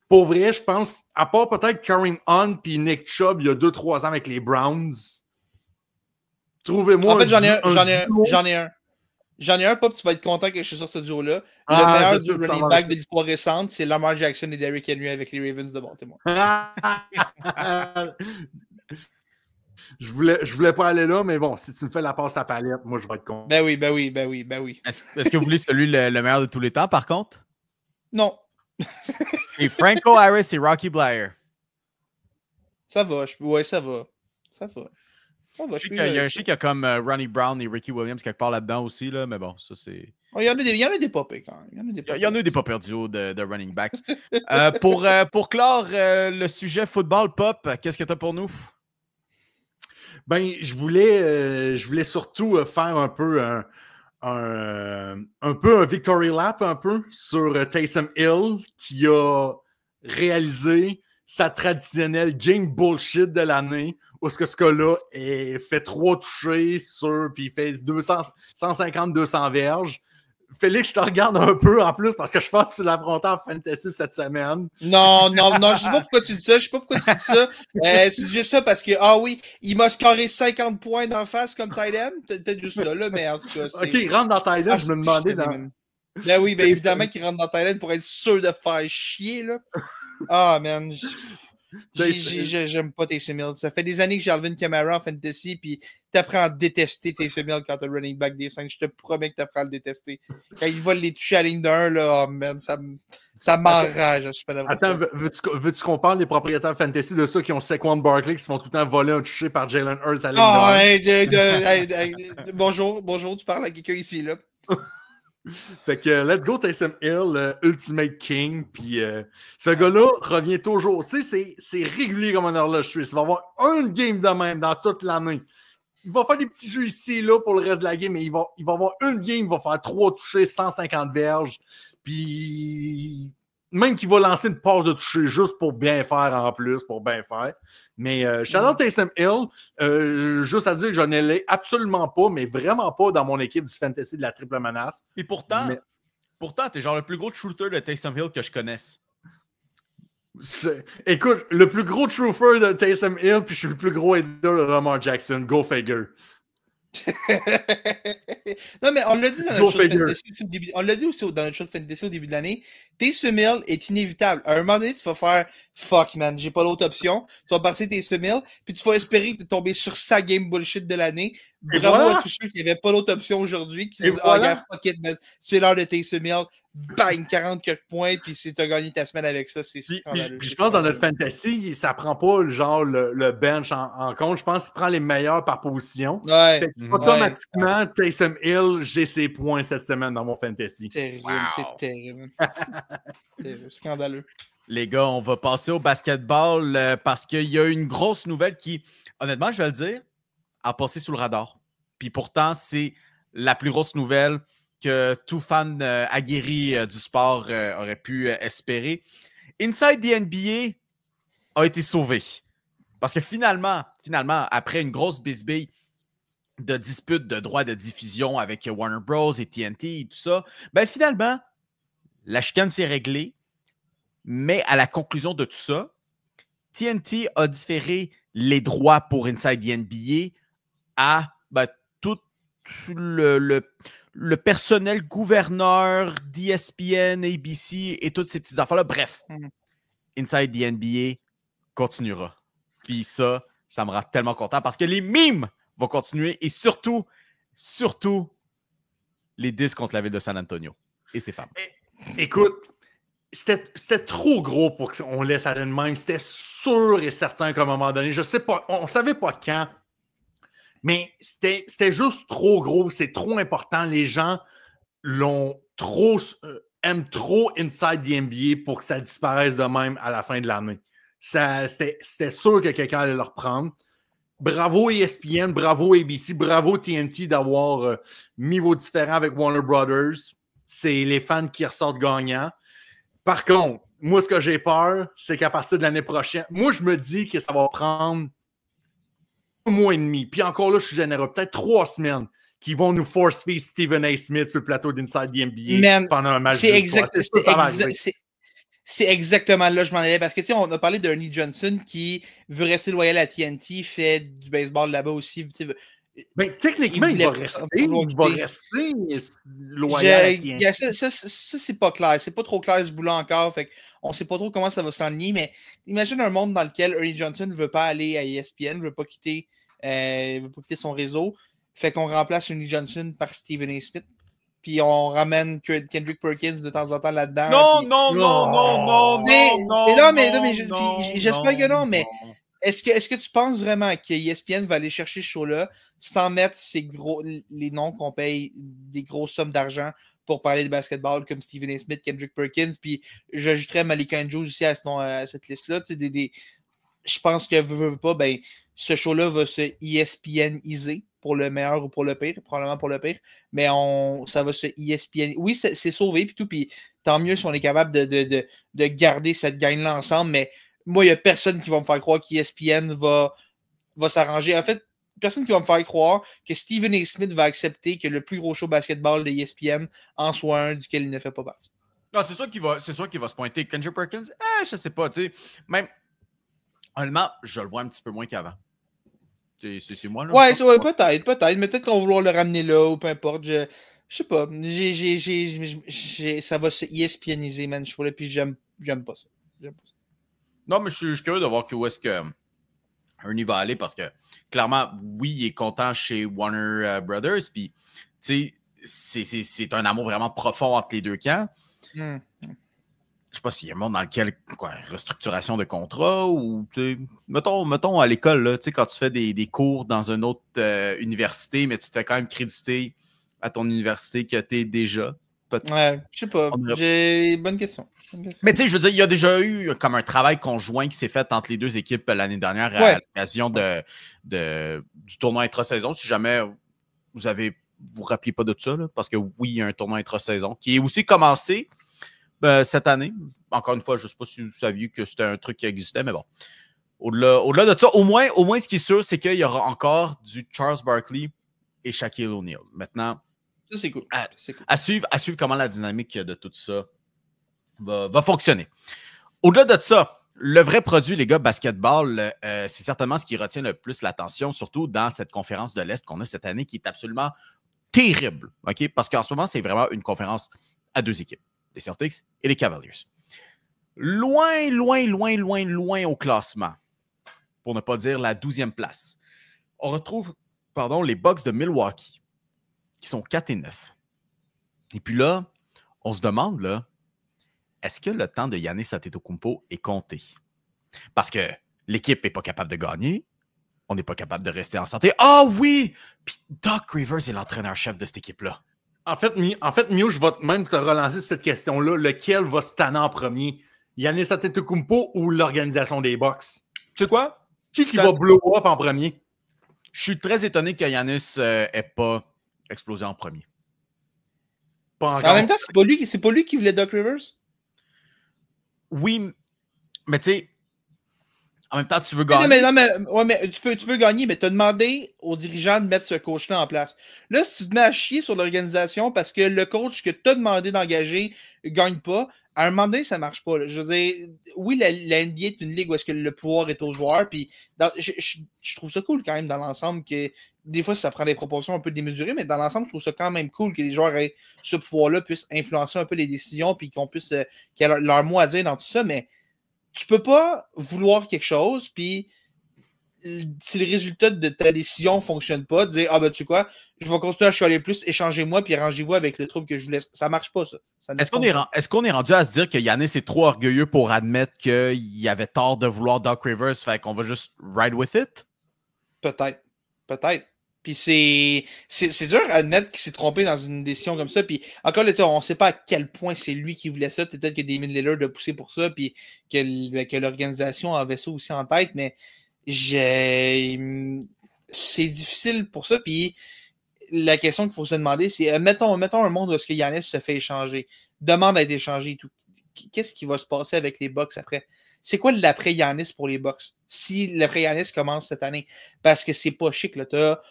Pour vrai, je pense, à part peut-être Kareem Hunt et Nick Chubb, il y a 2-3 ans avec les Browns. Trouvez-moi en fait, j'en ai un, Pop, tu vas être content que je suis sur ce duo-là. Le meilleur du running back de l'histoire récente, c'est Lamar Jackson et Derrick Henry avec les Ravens de Baltimore. Je voulais pas aller là, mais bon, si tu me fais la passe à palette, moi, je vais être content. Ben oui. Est-ce que vous voulez celui le meilleur de tous les temps, par contre? Non. Et Franco Harris et Rocky Blair. Ça va. Ça va. Je sais qu'il y a comme Ronnie Brown et Ricky Williams quelque part là-dedans aussi, là, mais bon, ça c'est... Il y en a des popés quand même. Il y en a des popés duo de running back. Pour clore le sujet football pop, qu'est-ce que tu as pour nous? Ben, je voulais surtout faire un peu un victory lap un peu sur Taysom Hill qui a réalisé sa traditionnelle game bullshit de l'année où ce gars-là fait 3 touchés puis il fait 150-200 verges. Félix, je te regarde un peu en plus parce que je pense que tu l'affrontais en fantasy cette semaine. Non, je sais pas pourquoi tu dis ça. Tu dis juste ça parce que, il m'a scoré 50 points d'en face comme tight end. Peut-être juste ça, là, mais en tout cas, OK, il rentre dans tight end, je me demandais dans... Ben oui, évidemment qu'il rentre dans tight end pour être sûr de faire chier, là. Ah, man, j'aime pas Taysom Hill. Ça fait des années que j'ai Alvin Kamara en fantasy, puis t'apprends à détester Taysom Hill quand t'as running back des 5. Je te promets que t'apprends à le détester. Quand il va les toucher à la ligne d'1, là, oh man, ça m'enrage. Attends, veux-tu qu'on parle des propriétaires fantasy de ceux qui ont Saquon Barkley qui se font tout le temps voler un touché par Jalen Hurts à la ligne d'1? Bonjour, tu parles à quelqu'un ici, là. Fait que let's go Taysom Hill, Ultimate King, puis ce gars-là revient toujours. Tu sais, c'est régulier comme un horloge suisse. Il va avoir un game de même dans toute l'année. Il va faire des petits jeux ici et là pour le reste de la game, mais il va avoir une game, il va faire 3 touchés, 150 verges, puis même qu'il va lancer une passe de toucher juste pour bien faire en plus, pour bien faire. Mais shout-out Taysom Hill, juste à dire que je ne l'ai absolument pas, mais vraiment pas dans mon équipe du fantasy de la triple menace. Et pourtant, t'es genre le plus gros shooter de Taysom Hill que je connaisse. Écoute, le plus gros truther de Taysom Hill, puis je suis le plus gros hater de Lamar Jackson. Go figure. Non, mais on l'a dit dans notre show fantasy au début. On l'a dit aussi dans notre show fantasy au début de l'année. Taysom Hill est inévitable. À un moment donné, tu vas faire fuck, man, j'ai pas l'autre option. Tu vas partir Taysom Hill, puis tu vas espérer de tomber sur sa game bullshit de l'année. Bravo à tous ceux qui n'avaient pas l'autre option aujourd'hui. Qui disent, regarde, fuck it, man, c'est l'heure de Taysom Hill. Bang, 40 quelques points, puis tu as gagné ta semaine avec ça. C'est scandaleux. Je pense que dans notre fantasy, ça prend pas genre le bench en compte. Je pense qu'il prend les meilleurs par position. Ouais. Automatiquement, Taysom Hill, j'ai ses points cette semaine dans mon fantasy. Terrible, c'est terrible. C'est scandaleux. Les gars, on va passer au basketball parce qu'il y a une grosse nouvelle qui, honnêtement, je vais le dire, a passé sous le radar. Puis pourtant, c'est la plus grosse nouvelle que tout fan aguerri du sport aurait pu espérer. Inside the NBA a été sauvé. Parce que finalement, après une grosse bisbille de dispute de droits de diffusion avec Warner Bros. Et TNT et tout ça, ben finalement, la chicane s'est réglée. Mais à la conclusion de tout ça, TNT a différé les droits pour Inside the NBA à tout le personnel gouverneur d'ESPN, ABC et toutes ces petites affaires-là. Bref, Inside the NBA continuera. Puis ça me rend tellement content parce que les mimes vont continuer et surtout, les disques contre la ville de San Antonio et ses femmes. Écoute, c'était trop gros pour qu'on laisse aller de même. C'était sûr et certain qu'à un moment donné, je sais pas, on savait pas quand, mais c'était juste trop gros, c'est trop important. Les gens aiment trop Inside the NBA pour que ça disparaisse de même à la fin de l'année. C'était sûr que quelqu'un allait le reprendre. Bravo ESPN, bravo ABC, bravo TNT d'avoir mis vos différends avec Warner Brothers. C'est les fans qui ressortent gagnants. Par contre, Moi, ce que j'ai peur, c'est qu'à partir de l'année prochaine, moi, je me dis que ça va prendre un mois et demi. Puis encore là, je suis généreux, peut-être 3 semaines qui vont nous force-feed Stephen A. Smith sur le plateau d'Inside the NBA pendant un match. C'est exactement là que je m'en allais. Parce que, tu sais, on a parlé d'Ernie Johnson qui veut rester loyal à TNT, fait du baseball là-bas aussi. Ben, techniquement, il va rester loyal à TNT. Ça, c'est pas clair. C'est pas trop clair ce boulot encore. Fait on sait pas trop comment ça va s'enligner. Mais imagine un monde dans lequel Ernie Johnson ne veut pas aller à ESPN, ne veut pas quitter son réseau. Fait qu'on remplace Ernie Johnson par Stephen A. Smith. Puis on ramène Kendrick Perkins de temps en temps là-dedans. Non, j'espère que non, mais est-ce que tu penses vraiment que ESPN va aller chercher ce show-là sans mettre les noms qu'on paye des grosses sommes d'argent pour parler de basketball comme Stephen A. Smith, Kendrick Perkins, puis j'ajouterais Malika Andrews aussi à cette liste-là. Je pense que ce show-là va se ESPN-iser pour le meilleur ou pour le pire, probablement pour le pire, mais ça va se ESPN. Oui, c'est sauvé, puis tout, puis tant mieux si on est capable de garder cette gang-là ensemble, mais moi, il n'y a personne qui va me faire croire qu'ESPN va s'arranger. En fait, personne qui va me faire croire que Stephen A. Smith va accepter que le plus gros show basketball de ESPN en soit un duquel il ne fait pas partie. Non, c'est sûr qu'il va se pointer. Kendrick Perkins, je sais pas, tu sais. Même, honnêtement, je le vois un petit peu moins qu'avant. C'est moi, là? Ouais, peut-être. Mais peut-être qu'on va vouloir le ramener là, ou peu importe. Je sais pas. Ça va se ESPNiser, man. Puis j'aime pas ça. Non, mais je suis curieux de voir où est-ce que Ernie va aller, parce que, clairement, oui, il est content chez Warner Brothers, puis, tu sais, c'est un amour vraiment profond entre les deux camps. Je sais pas s'il y a un monde dans lequel, restructuration de contrat, ou, mettons à l'école, là, quand tu fais des cours dans une autre université, mais tu te fais quand même créditer à ton université que tu es déjà. Ouais, je sais pas. Bonne question. Mais tu sais, je veux dire, il y a déjà eu comme un travail conjoint qui s'est fait entre les deux équipes l'année dernière à l'occasion du tournoi intra-saison. Si jamais vous vous rappelez pas de ça, là, parce que oui, il y a un tournoi intra-saison qui est aussi commencé cette année. Encore une fois, je ne sais pas si vous saviez que c'était un truc qui existait, mais bon. Au-delà de ça, au moins, ce qui est sûr, c'est qu'il y aura encore du Charles Barkley et Shaquille O'Neal. Maintenant, ça, c'est cool. À suivre comment la dynamique de tout ça va fonctionner. Au-delà de ça, le vrai produit, les gars, basketball, c'est certainement ce qui retient le plus l'attention, surtout dans cette conférence de l'Est qu'on a cette année, qui est absolument terrible. OK? Parce qu'en ce moment, c'est vraiment une conférence à 2 équipes, les Celtics et les Cavaliers. Loin au classement, pour ne pas dire la 12e place, on retrouve les Bucks de Milwaukee, qui sont 4-9. Et puis là, on se demande, là, est-ce que le temps de Giannis Antetokounmpo est compté? Parce que l'équipe n'est pas capable de gagner, on n'est pas capable de rester en santé. Ah oui! Puis Doc Rivers est l'entraîneur-chef de cette équipe-là. En fait, Mio, je vais même te relancer cette question-là. Lequel va se tanner en premier? Giannis Antetokounmpo ou l'organisation des Bucks? Tu sais quoi? Qui va blow up en premier? Je suis très étonné que Giannis n'ait pas explosé en premier. En même temps, c'est pas lui qui voulait Doc Rivers? Oui, mais tu sais, en même temps, tu veux gagner. Mais tu peux gagner, mais tu as demandé aux dirigeants de mettre ce coach-là en place. Là, si tu te mets à chier sur l'organisation parce que le coach que tu as demandé d'engager ne gagne pas, à un moment donné, ça ne marche pas. Là. Je veux dire, oui, la NBA est une ligue où est-ce que le pouvoir est aux joueurs, puis je trouve ça cool quand même dans l'ensemble que des fois, ça prend des proportions un peu démesurées, mais dans l'ensemble, je trouve ça quand même cool que les joueurs aient ce pouvoir-là, puissent influencer un peu les décisions, puis qu'ils aient leur mot à dire dans tout ça, mais tu peux pas vouloir quelque chose, puis si le résultat de ta décision ne fonctionne pas, dire « Ah ben tu sais quoi, je vais continuer à chialer plus, échangez-moi, puis arrangez-vous avec le trouble que je vous laisse. » Ça marche pas, ça. Est-ce qu'on est rendu à se dire que Giannis est trop orgueilleux pour admettre qu'il avait tort de vouloir Doc Rivers, fait qu'on va juste ride with it? Peut-être. Puis c'est dur à admettre qu'il s'est trompé dans une décision comme ça. Puis encore là, on ne sait pas à quel point c'est lui qui voulait ça. Peut-être que Damian Lillard a poussé pour ça, puis que l'organisation avait ça aussi en tête. Mais c'est difficile pour ça. Puis la question qu'il faut se demander, c'est mettons un monde où est-ce que Giannis se fait échanger, demande à être échangé et tout. qu'est-ce qui va se passer avec les Bucks après? C'est quoi l'après Giannis pour les Bucks? Si l'après Giannis commence cette année. Parce que c'est pas chic. Tu as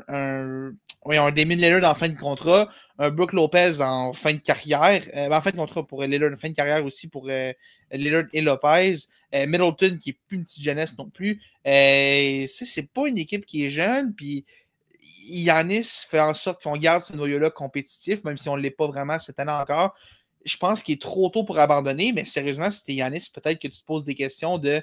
un Damian Lillard en fin de contrat, un Brook Lopez en fin de carrière, en fin de contrat pour Lillard, en fin de carrière aussi pour Lillard et Lopez. Middleton qui n'est plus une petite jeunesse non plus. C'est pas une équipe qui est jeune. Puis Giannis fait en sorte qu'on garde ce noyau-là compétitif, même si on ne l'est pas vraiment cette année encore. Je pense qu'il est trop tôt pour abandonner, mais sérieusement, si t'es Giannis, peut-être que tu te poses des questions de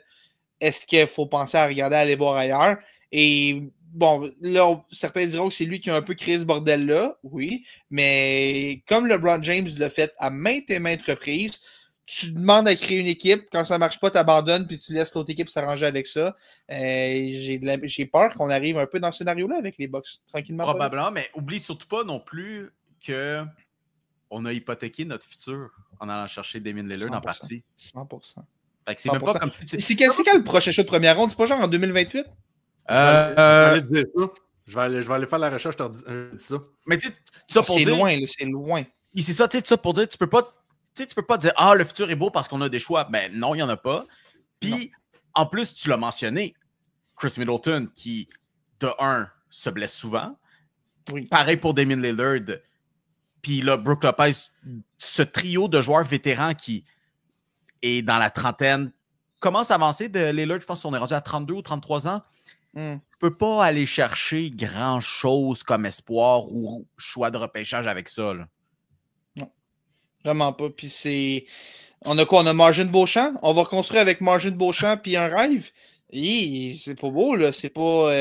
est-ce qu'il faut penser à regarder aller voir ailleurs? Et bon, là, certains diront que c'est lui qui a un peu créé ce bordel-là, oui, mais comme LeBron James l'a fait à maintes et maintes reprises, tu demandes à créer une équipe, quand ça ne marche pas, tu abandonnes, puis tu laisses l'autre équipe s'arranger avec ça. J'ai peur qu'on arrive un peu dans ce scénario-là avec les Bucks, tranquillement. Probablement, mais oublie surtout pas non plus que on a hypothéqué notre futur en allant chercher Damian Lillard en partie. 100%. Fait que c'est même pas comme si c'est quand le prochain show de première ronde? C'est pas genre en 2028? Je vais aller faire la recherche, je te dis ça. Mais tu sais, ça pour dire... C'est loin. C'est ça, tu sais, ça pour dire, tu peux pas dire « Ah, le futur est beau parce qu'on a des choix. » Ben non, il n'y en a pas. Puis, en plus, tu l'as mentionné, Chris Middleton, qui, de un, se blesse souvent. Oui. Pareil pour Damian Lillard. Puis là, Brook Lopez, ce trio de joueurs vétérans qui est dans la trentaine, commence à avancer de Lillard, je pense qu'on est rendu à 32 ou 33 ans. Tu ne peux pas aller chercher grand-chose comme espoir ou choix de repêchage avec ça. Là. Non, vraiment pas. Puis c'est... On a quoi? On a Margin Beauchamp? On va reconstruire avec Margin Beauchamp puis un rêve? C'est pas beau, là. C'est pas...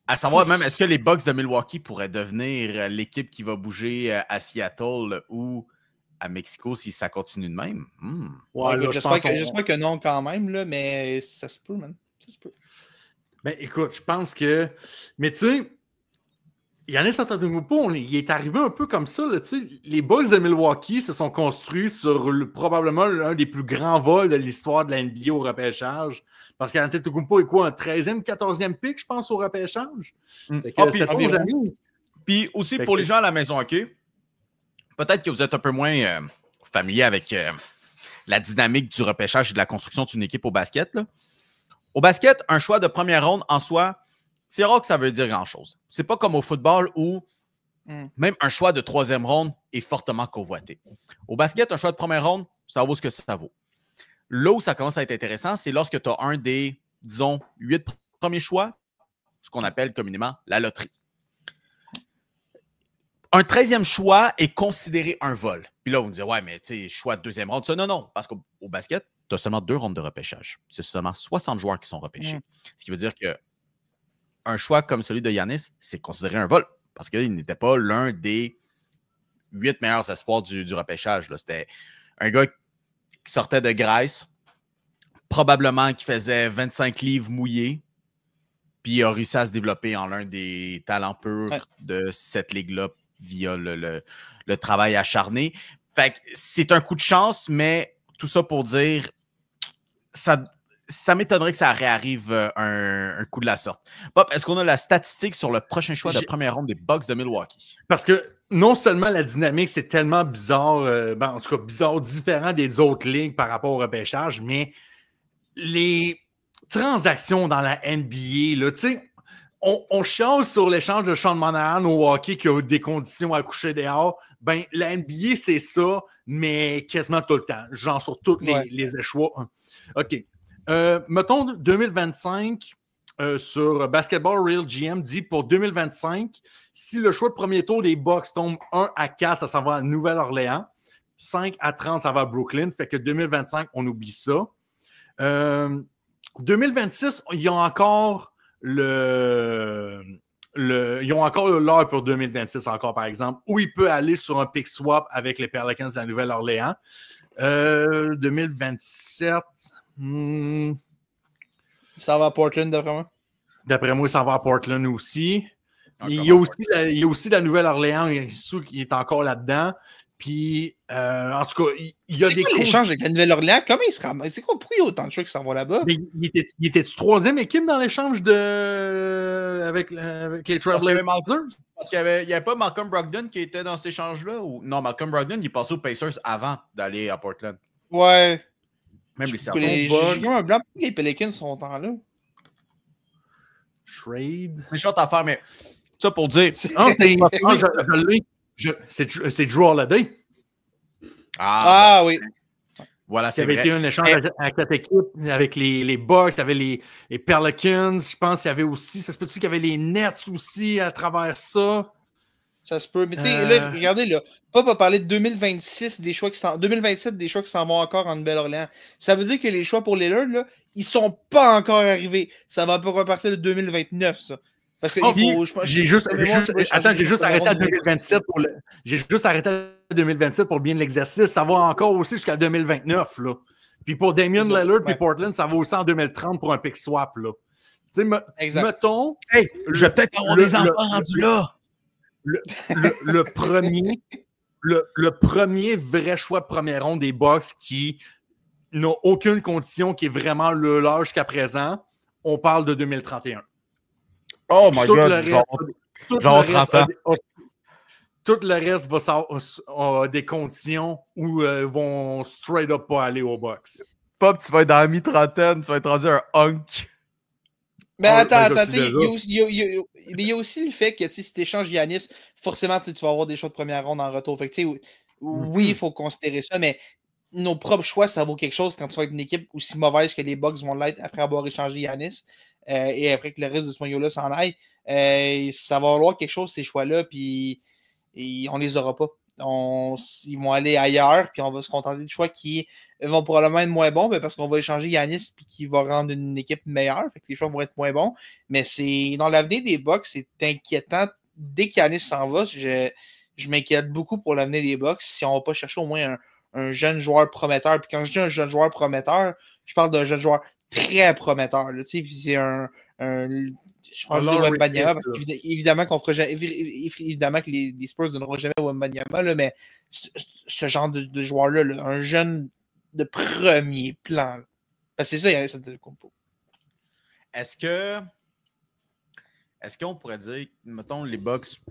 À savoir même, est-ce que les Bucks de Milwaukee pourraient devenir l'équipe qui va bouger à Seattle ou à Mexico si ça continue de même? Ouais, j'espère que non quand même, là, mais ça se peut, man. Ça se peut. Ben écoute, je pense que... Mais tu sais, Giannis Antetokounmpo, il est arrivé un peu comme ça. Là, les Bucks de Milwaukee se sont construits sur probablement l'un des plus grands vols de l'histoire de la NBA au repêchage. Parce qu'Antetokounmpo est quoi, un 13e, 14e pick, je pense, au repêchage? Puis aussi, pour les gens à la maison, OK? Peut-être que vous êtes un peu moins familier avec la dynamique du repêchage et de la construction d'une équipe au basket. Là. Au basket, un choix de première ronde, en soi, c'est rare que ça veut dire grand-chose. C'est pas comme au football où même un choix de troisième ronde est fortement convoité. Au basket, un choix de première ronde, ça vaut ce que ça vaut. Là où ça commence à être intéressant, c'est lorsque tu as un des, disons, 8 premiers choix, ce qu'on appelle communément la loterie. Un 13e choix est considéré un vol. Puis là, vous me direz, ouais, mais tu sais, choix de deuxième ronde, ça, non. Parce qu'au basket, tu as seulement 2 rondes de repêchage. C'est seulement 60 joueurs qui sont repêchés. Ce qui veut dire qu'un choix comme celui de Giannis, c'est considéré un vol. Parce qu'il n'était pas l'un des 8 meilleurs espoirs du repêchage. Là. C'était un gars qui sortait de Grèce, probablement qui faisait 25 livres mouillés, puis il a réussi à se développer en l'un des talents purs de cette ligue-là via le travail acharné. Fait que c'est un coup de chance, mais tout ça pour dire, ça m'étonnerait que ça réarrive un coup de la sorte. Bob, est-ce qu'on a la statistique sur le prochain choix de première ronde des Bucks de Milwaukee? Parce que non seulement la dynamique, c'est tellement bizarre, en tout cas bizarre, différent des autres ligues par rapport au repêchage, mais les transactions dans la NBA, là, tu sais, on chiale sur l'échange de Sean Monahan au hockey qui a des conditions à coucher dehors. Ben, la NBA, c'est ça, mais quasiment tout le temps. Genre sur tous les échois. OK. Mettons 2025, sur Basketball Real GM dit pour 2025, si le choix de premier tour des Bucks tombe 1 à 4, ça s'en va à Nouvelle-Orléans. 5 à 30, ça va à Brooklyn. Fait que 2025, on oublie ça. 2026, ils ont encore ils ont encore l'heure pour 2026 encore, par exemple, où il peut aller sur un pick swap avec les Pelicans de la Nouvelle-Orléans. 2027... Ça va à Portland, d'après moi? D'après moi, ça va à Portland aussi. Il y a aussi la Nouvelle-Orléans qui est encore là-dedans. Puis, en tout cas, il y a des... C'est quoi l'échange avec la Nouvelle-Orléans? Comment il se ramasse? C'est quoi? Pourquoi il y a autant de choix qui s'en vont là-bas? Mais il était-tu troisième équipe dans l'échange avec les Trailblazers? Parce qu'il n'y avait pas Malcolm Brogdon qui était dans cet échange-là? Ou... Non, Malcolm Brogdon, il est passé aux Pacers avant d'aller à Portland. Ouais. Même les Celtics. J'ai comme un blanc. Pourquoi les Pelicans sont en là? Trade. Méchante affaire, mais ça pour dire. C'est Drew Holiday. Ah oui. Voilà, Qui c'est avait vrai. été un échange avec cette équipe, avec les Bucks, il y avait les Pelicans, je pense qu'il y avait aussi, ça se peut-tu qu'il y avait les Nets aussi à travers ça? Ça se peut. Mais tu sais, là, regardez, là, Pop a parlé de 2026, 2027, des choix qui s'en vont encore en Nouvelle-Orléans. Ça veut dire que les choix pour les Lillard, là, ils sont pas encore arrivés. Ça va pas repartir de 2029, ça. Parce que j'ai juste arrêté à 2027 pour j'ai juste arrêté à 2027 pour bien de l'exercice. Ça va encore aussi jusqu'à 2029, là. Puis pour Damian Lillard puis Portland, ça va aussi en 2030 pour un pick swap, là. Tu sais, mettons... Hey, je vais peut-être avoir des enfants rendus là! Le premier vrai choix de première ronde des Bucks qui n'a aucune condition, qui est vraiment le leur jusqu'à présent, on parle de 2031. Oh my God! Genre 30 ans. Tout le reste a des conditions où vont straight up pas aller aux Bucks. Pop, tu vas être dans la mi-trentaine, tu vas être rendu un hunk. Mais attends, il y a aussi le fait que si tu échanges Giannis, forcément tu vas avoir des choix de première ronde en retour. Fait que, oui, il faut considérer ça, mais nos propres choix, ça vaut quelque chose quand tu vas être une équipe aussi mauvaise que les Bucks vont l'être après avoir échangé Giannis et après que le reste de ce noyau-là s'en aille. Ça va valoir quelque chose, ces choix-là, puis on les aura pas. Ils vont aller ailleurs, puis on va se contenter de choix qui vont probablement être moins bons, parce qu'on va échanger Giannis puis qui va rendre une équipe meilleure. Fait que les choix vont être moins bons. Mais c'est dans l'avenir des Bucks, c'est inquiétant. Dès qu'Giannis s'en va, je m'inquiète beaucoup pour l'avenir des Bucks si on ne va pas chercher au moins un jeune joueur prometteur. Puis quand je dis un jeune joueur prometteur, je parle d'un jeune joueur très prometteur. C'est je pense que c'est Wembanyama, parce qu'évidemment évidemment que les Spurs ne donneront jamais Wembanyama, là, mais ce genre de joueur-là, là, un jeune de premier plan. Parce que c'est ça, il y a cette compo. Est-ce qu'on pourrait dire, mettons, les Bucks,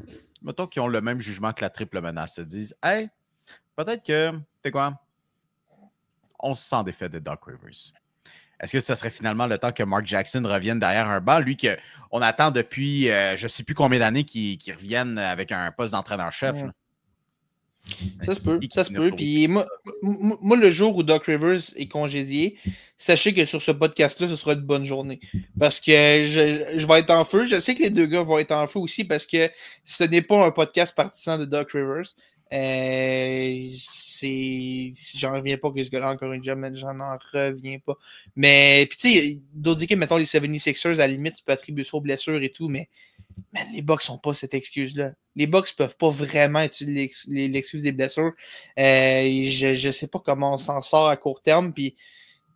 mettons qu'ils ont le même jugement que la triple menace, se disent, hey, peut-être que, tu sais quoi, on se sent défait de Doc Rivers. Est-ce que ça serait finalement le temps que Mark Jackson revienne derrière un banc? Lui, qu'on attend depuis je ne sais plus combien d'années qu'il revienne avec un poste d'entraîneur-chef. Ouais. Ça se peut. Puis moi, le jour où Doc Rivers est congédié, sachez que sur ce podcast-là, ce sera une bonne journée. Parce que je vais être en feu. Je sais que les deux gars vont être en feu aussi parce que ce n'est pas un podcast partisan de Doc Rivers. J'en reviens pas que ce gars-là encore une job, mais j'en reviens pas. Mais puis tu sais, d'autres équipes, mettons les 76ers, à la limite, tu peux attribuer ça aux blessures et tout, mais les Bucks n'ont pas cette excuse-là. Les Bucks peuvent pas vraiment utiliser l'excuse des blessures. Je sais pas comment on s'en sort à court terme, puis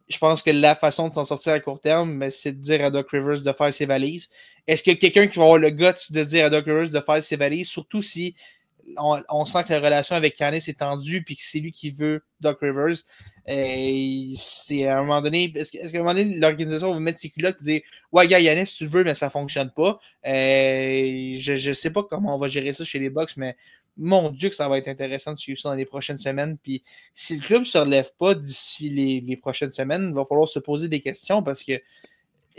je pense que la façon de s'en sortir à court terme, c'est de dire à Doc Rivers de faire ses valises. Est-ce qu'il y a quelqu'un qui va avoir le guts de dire à Doc Rivers de faire ses valises, surtout si on sent que la relation avec Giannis est tendue puis que c'est lui qui veut Doc Rivers. C'est à un moment donné, est-ce qu'à un moment donné, l'organisation va mettre ses culottes et dire ouais, gars, Giannis, tu le veux, mais ça ne fonctionne pas. Je ne sais pas comment on va gérer ça chez les Bucks, mais mon Dieu, que ça va être intéressant de suivre ça dans les prochaines semaines. Puis si le club ne se relève pas d'ici les prochaines semaines, il va falloir se poser des questions parce que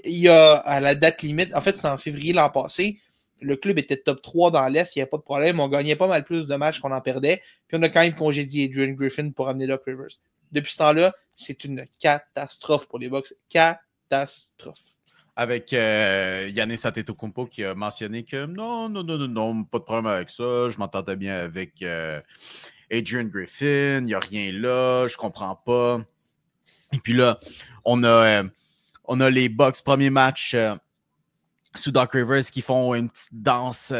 il y a à la date limite, en fait, c'est en février l'an passé. Le club était top 3 dans l'Est, il n'y avait pas de problème. On gagnait pas mal plus de matchs qu'on en perdait. Puis on a quand même congédié Adrian Griffin pour amener Doc Rivers. Depuis ce temps-là, c'est une catastrophe pour les Bucks. Catastrophe. Avec Giannis Antetokounmpo qui a mentionné que non, pas de problème avec ça. Je m'entendais bien avec Adrian Griffin. Il n'y a rien là. Je comprends pas. Et puis là, on a les Bucks, premier match sous Doc Rivers qui font une petite danse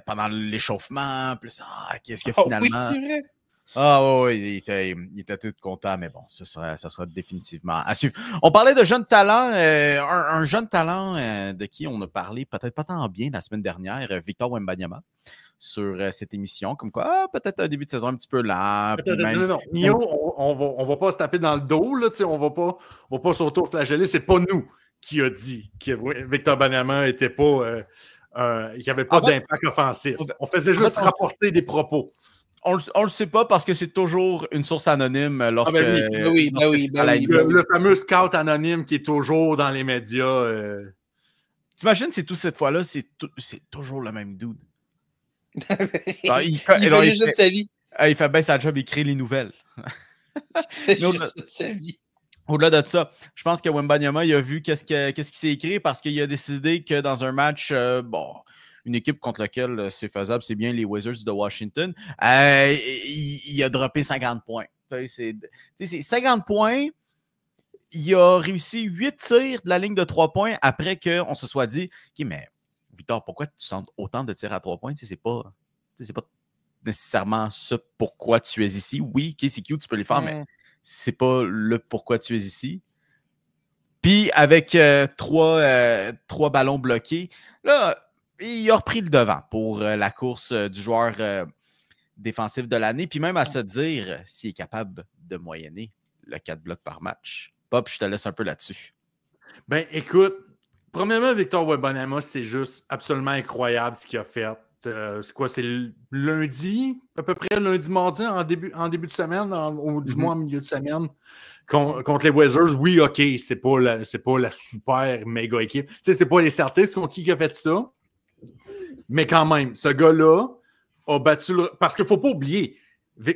pendant l'échauffement. Plus, qu'est-ce que finalement... oui, c'est vrai. Oui, il était tout content, mais bon, ça sera définitivement à suivre. On parlait de jeunes talents, un jeune talent de qui on a parlé peut-être pas tant bien la semaine dernière, Victor Wembanyama, sur cette émission, comme quoi, peut-être un début de saison un petit peu lent. Non. Mio, on va pas se taper dans le dos, là, on va pas s'auto-flageller, c'est pas nous qui a dit que Victor Wembanyama n'était pas il n'y avait pas d'impact offensif. On faisait juste rapporter des propos. On le sait pas parce que c'est toujours une source anonyme lorsque... oui. Le fameux scout anonyme qui est toujours dans les médias. T'imagines, c'est tout cette fois-là, c'est toujours le même dude. Il fait juste de sa vie. Il fait bien sa job, il crée les nouvelles. Il fait juste de sa vie. Au-delà de ça, je pense que Wembanyama, il a vu qu'est-ce qui s'est écrit parce qu'il a décidé que dans un match, une équipe contre laquelle c'est faisable, c'est bien les Wizards de Washington, il a droppé 50 points. C'est 50 points. Il a réussi 8 tirs de la ligne de 3 points après qu'on se soit dit « OK, mais Victor, pourquoi tu sens autant de tirs à 3 points? C'est pas nécessairement ça pourquoi tu es ici. Oui, OK, c'est cute, tu peux les faire, mais c'est pas le pourquoi tu es ici. » Puis avec 3 ballons bloqués, là, il a repris le devant pour la course du joueur défensif de l'année, puis même à se dire s'il est capable de moyenner le 4 blocs par match. Pop, je te laisse un peu là-dessus. Ben, écoute, premièrement, Victor Wembanyama, c'est juste absolument incroyable ce qu'il a fait. C'est quoi, c'est lundi, à peu près lundi-mardi, en début de semaine, ou du moins en milieu de semaine, contre les Wizards. Oui, OK, c'est pas la super méga équipe. Tu sais, c'est pas les Celtics contre qui a fait ça. Mais quand même, ce gars-là a battu parce qu'il ne faut pas oublier,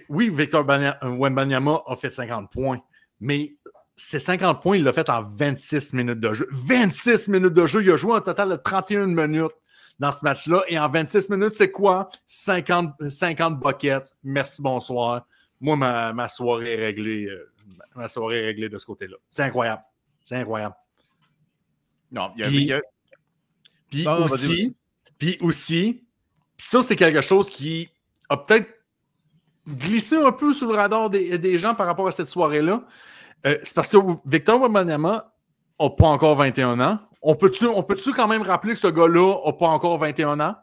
oui, Victor Wembanyama a fait 50 points, mais ces 50 points, il l'a fait en 26 minutes de jeu. 26 minutes de jeu! Il a joué un total de 31 minutes dans ce match-là. Et en 26 minutes, c'est quoi? 50 buckets. Merci, bonsoir. Moi, ma soirée est réglée. Ma soirée est réglée de ce côté-là. C'est incroyable. C'est incroyable. Non, Puis aussi, ça, c'est quelque chose qui a peut-être glissé un peu sous le radar des gens par rapport à cette soirée-là. C'est parce que Victor Wembanyama n'a pas encore 21 ans. On peut-tu quand même rappeler que ce gars-là n'a pas encore 21 ans?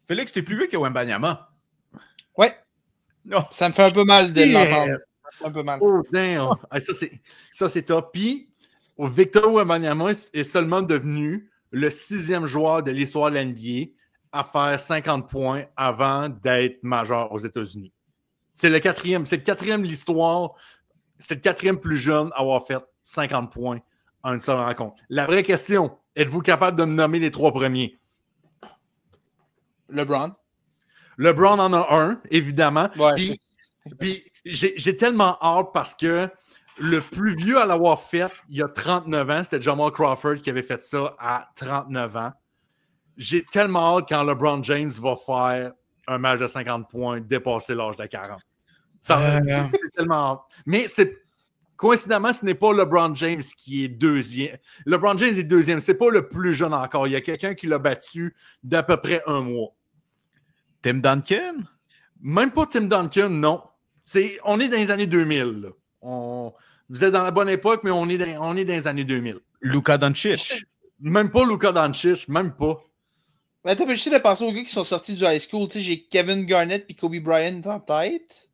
Félix, t'es plus vieux que Wembanyama. Ouais. Non. Ça me fait un peu mal de l'entendre. Un peu mal. Oh, damn! Ça, c'est top. Puis, Victor Wembanyama est seulement devenu le 6e joueur de l'histoire de l'NBA à faire 50 points avant d'être majeur aux États-Unis. C'est le 4e. C'est le 4e de l'histoire. C'est le 4e plus jeune à avoir fait 50 points en une seule rencontre. La vraie question, êtes-vous capable de me nommer les 3 premiers? LeBron en a un, évidemment. Ouais, puis j'ai tellement hâte parce que le plus vieux à l'avoir fait, il y a 39 ans, c'était Jamal Crawford qui avait fait ça à 39 ans. J'ai tellement hâte quand LeBron James va faire un match de 50 points, dépasser l'âge de 40. C'est tellement hâte. Mais coïncidemment, ce n'est pas LeBron James qui est deuxième. LeBron James est deuxième. C'est pas le plus jeune encore. Il y a quelqu'un qui l'a battu d'à peu près un mois. Tim Duncan? Même pas Tim Duncan, non. On est dans les années 2000. Vous êtes dans la bonne époque, mais on est dans les années 2000. Luka Doncic? Même pas Luka Doncic, même pas. Mais attends, j'essaie de penser aux gars qui sont sortis du high school. Tu sais, j'ai Kevin Garnett et Kobe Bryant en tête.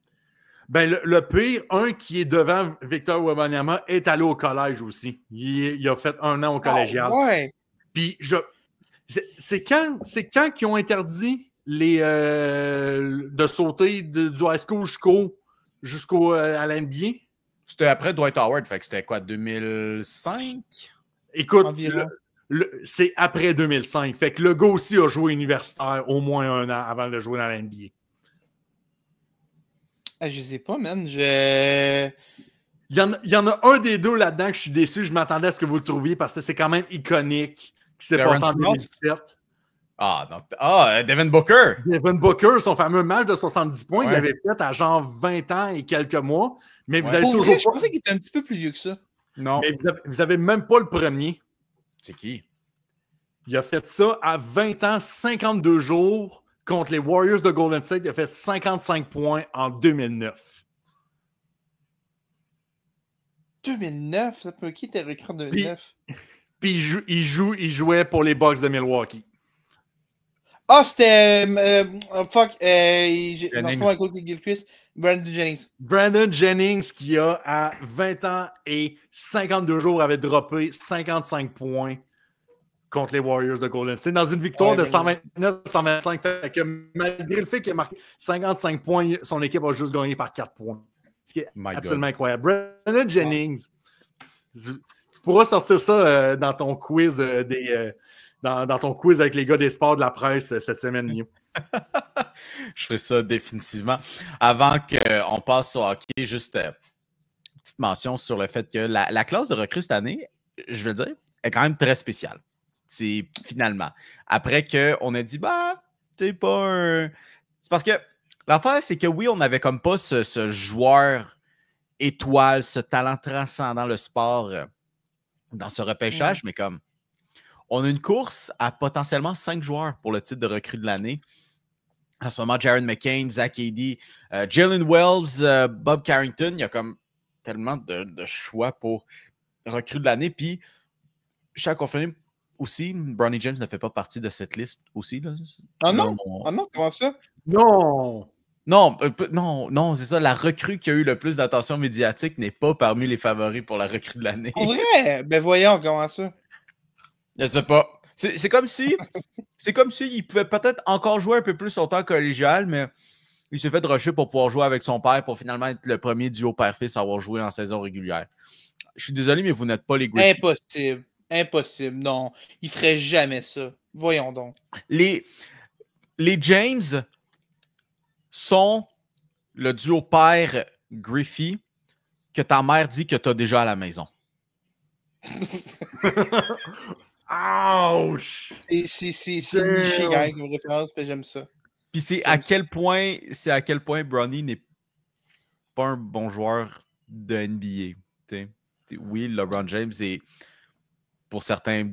Ben, le pire, un qui est devant Victor Wembanyama est allé au collège aussi. Il a fait 1 an au collégial. Ouais. Puis, c'est quand qu'ils ont interdit de sauter du high school à l'NBA? C'était après Dwight Howard, fait que c'était quoi, 2005? Écoute, c'est après 2005. Fait que le gars aussi a joué universitaire au moins 1 an avant de jouer dans l'NBA. Je sais pas, man. Il y en a un des deux là-dedans que je suis déçu. Je m'attendais à ce que vous le trouviez parce que c'est quand même iconique qui s'est passé en 2017. Devin Booker. Devin Booker, son fameux match de 70 points, Ouais. il l'avait fait à genre 20 ans et quelques mois. Mais vous avez Pour toujours vrai, je pas... pensais qu'il était un petit peu plus vieux que ça. Non. Mais vous avez même pas le premier. C'est qui? Il a fait ça à 20 ans, 52 jours contre les Warriors de Golden State. Il a fait 55 points en 2009. 2009? Ça peut qui était recruté en 2009? Puis il jouait pour les Bucks de Milwaukee. Ah, c'était... fuck. Non, c'est pas Michael Gilchrist. Brandon Jennings. Brandon Jennings, qui a à 20 ans et 52 jours, avait droppé 55 points contre les Warriors de Golden State. Dans une victoire de 129-125, fait que malgré le fait qu'il a marqué 55 points, son équipe a juste gagné par 4 points. Ce qui est absolument incroyable. Brandon Jennings, tu pourras sortir ça dans ton quiz dans ton quiz avec les gars des sports de la presse cette semaine, Mio. Je ferai ça définitivement. Avant qu'on passe au hockey, juste petite mention sur le fait que la classe de recrues cette année, je veux dire, est quand même très spéciale. C'est finalement. Après qu'on a dit, c'est pas un. C'est parce que l'affaire, c'est que oui, on n'avait comme pas ce joueur étoile, ce talent transcendant le sport dans ce repêchage, mais comme on a une course à potentiellement 5 joueurs pour le titre de recrue de l'année. En ce moment, Jared McCain, Zach Edey, Jalen Wells, Bob Carrington, il y a comme tellement de choix pour recrue de l'année. Puis, je suis à confirmer aussi, Bronny James ne fait pas partie de cette liste aussi. Là. Ah non? Ah non, comment ça? Non! Non, c'est ça. La recrue qui a eu le plus d'attention médiatique n'est pas parmi les favoris pour la recrue de l'année. En vrai? Ben voyons, comment ça? Je sais pas. C'est comme si il pouvait peut-être encore jouer un peu plus au temps collégial, mais il s'est fait rusher pour pouvoir jouer avec son père pour finalement être le premier duo père-fils à avoir joué en saison régulière. Je suis désolé, mais vous n'êtes pas les Griffins. Impossible, non. Il ferait jamais ça. Voyons donc. Les James sont le duo père Griffey que ta mère dit que tu as déjà à la maison. Ouch! C'est niché, gang, comme référence, puis j'aime ça. Puis c'est à quel point Bronny n'est pas un bon joueur de NBA. Oui, LeBron James est pour certains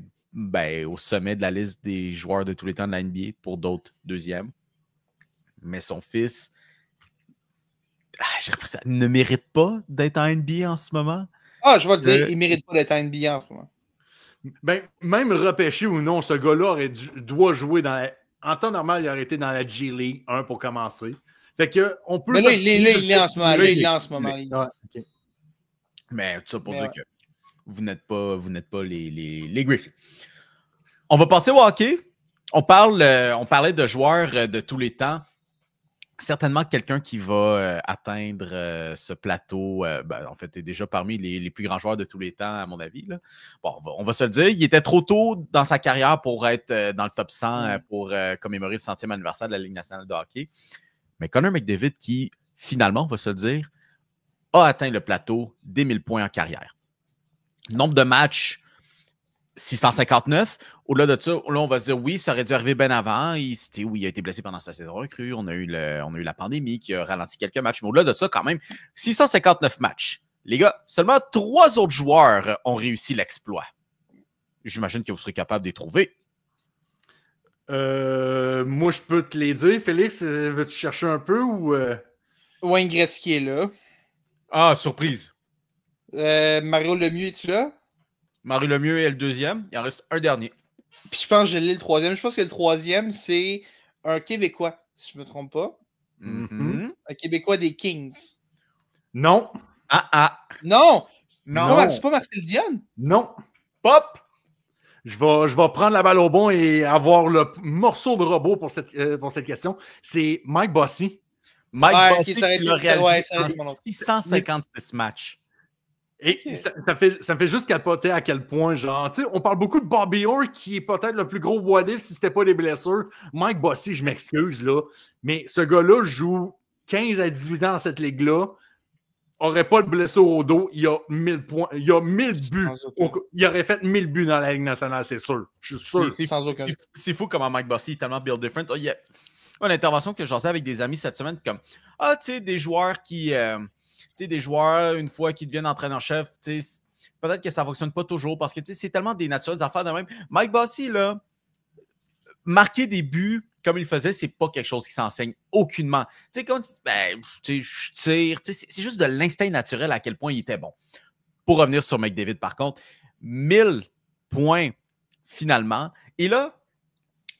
au sommet de la liste des joueurs de tous les temps de la NBA, pour d'autres deuxième. Mais son fils j'ai l'impression qu'il ne mérite pas d'être en NBA en ce moment. Ah, je vais te dire, il ne mérite pas d'être en NBA en ce moment. Ben, même repêché ou non, ce gars-là doit jouer en temps normal, il aurait été dans la G League 1 pour commencer. Fait que on peut. Mais là, il est en ce moment. Il est en ce moment. Ouais, okay. Mais tout ça pour dire que vous n'êtes pas les Griffins. On va passer au hockey. On parlait de joueurs de tous les temps. Certainement quelqu'un qui va atteindre ce plateau, en fait, est déjà parmi les plus grands joueurs de tous les temps, à mon avis. Là. Bon, on va se le dire, il était trop tôt dans sa carrière pour être dans le top 100 pour commémorer le 100e anniversaire de la Ligue nationale de hockey. Mais Connor McDavid, qui, finalement, on va se le dire, a atteint le plateau des 1000 points en carrière. Nombre de matchs, 659. Au-delà de ça, là, on va se dire, oui, ça aurait dû arriver bien avant. Il a été blessé pendant sa saison recrue. On a eu la pandémie qui a ralenti quelques matchs. Mais au-delà de ça, quand même, 659 matchs. Les gars, seulement 3 autres joueurs ont réussi l'exploit. J'imagine que vous serez capable de les trouver. Moi, je peux te les dire. Félix, veux-tu chercher un peu ou... Wayne Gretzky est là. Ah, surprise. Mario Lemieux, es-tu là? Mario Lemieux est le deuxième. Il en reste un dernier. Puis je pense que je l'ai le troisième. Je pense que le troisième, c'est un Québécois, si je ne me trompe pas. Mm-hmm. Un Québécois des Kings. Non. Non. Non. C'est pas Marcel Dionne? Non. Pop! Je vais prendre la balle au bon et avoir le morceau de robot pour cette question. C'est Mike Bossy. Mike Bossy qui l'a réalisé en 656 matchs. Et ça me fait juste capoter à quel point, genre, tu sais, on parle beaucoup de Bobby Orr qui est peut-être le plus gros what-if si c'était pas des blessures. Mike Bossy, je m'excuse, là, mais ce gars-là joue 15 à 18 ans dans cette ligue-là, aurait pas de blessure au dos, il a 1000 points, il a 1000 buts. Il aurait fait 1000 buts dans la Ligue nationale, c'est sûr. Je suis sûr. C'est fou comment Mike Bossy est tellement build different. Il y a une intervention que j'en sais avec des amis cette semaine, comme, tu sais, des joueurs qui... des joueurs, une fois qu'ils deviennent entraîneur-chef, peut-être que ça ne fonctionne pas toujours parce que c'est tellement des naturelles affaires de même. Mike Bossy, là, marquer des buts comme il faisait, c'est pas quelque chose qui s'enseigne aucunement. Tu sais, quand je tire, c'est juste de l'instinct naturel à quel point il était bon. Pour revenir sur McDavid, par contre, 1000 points finalement. Et là,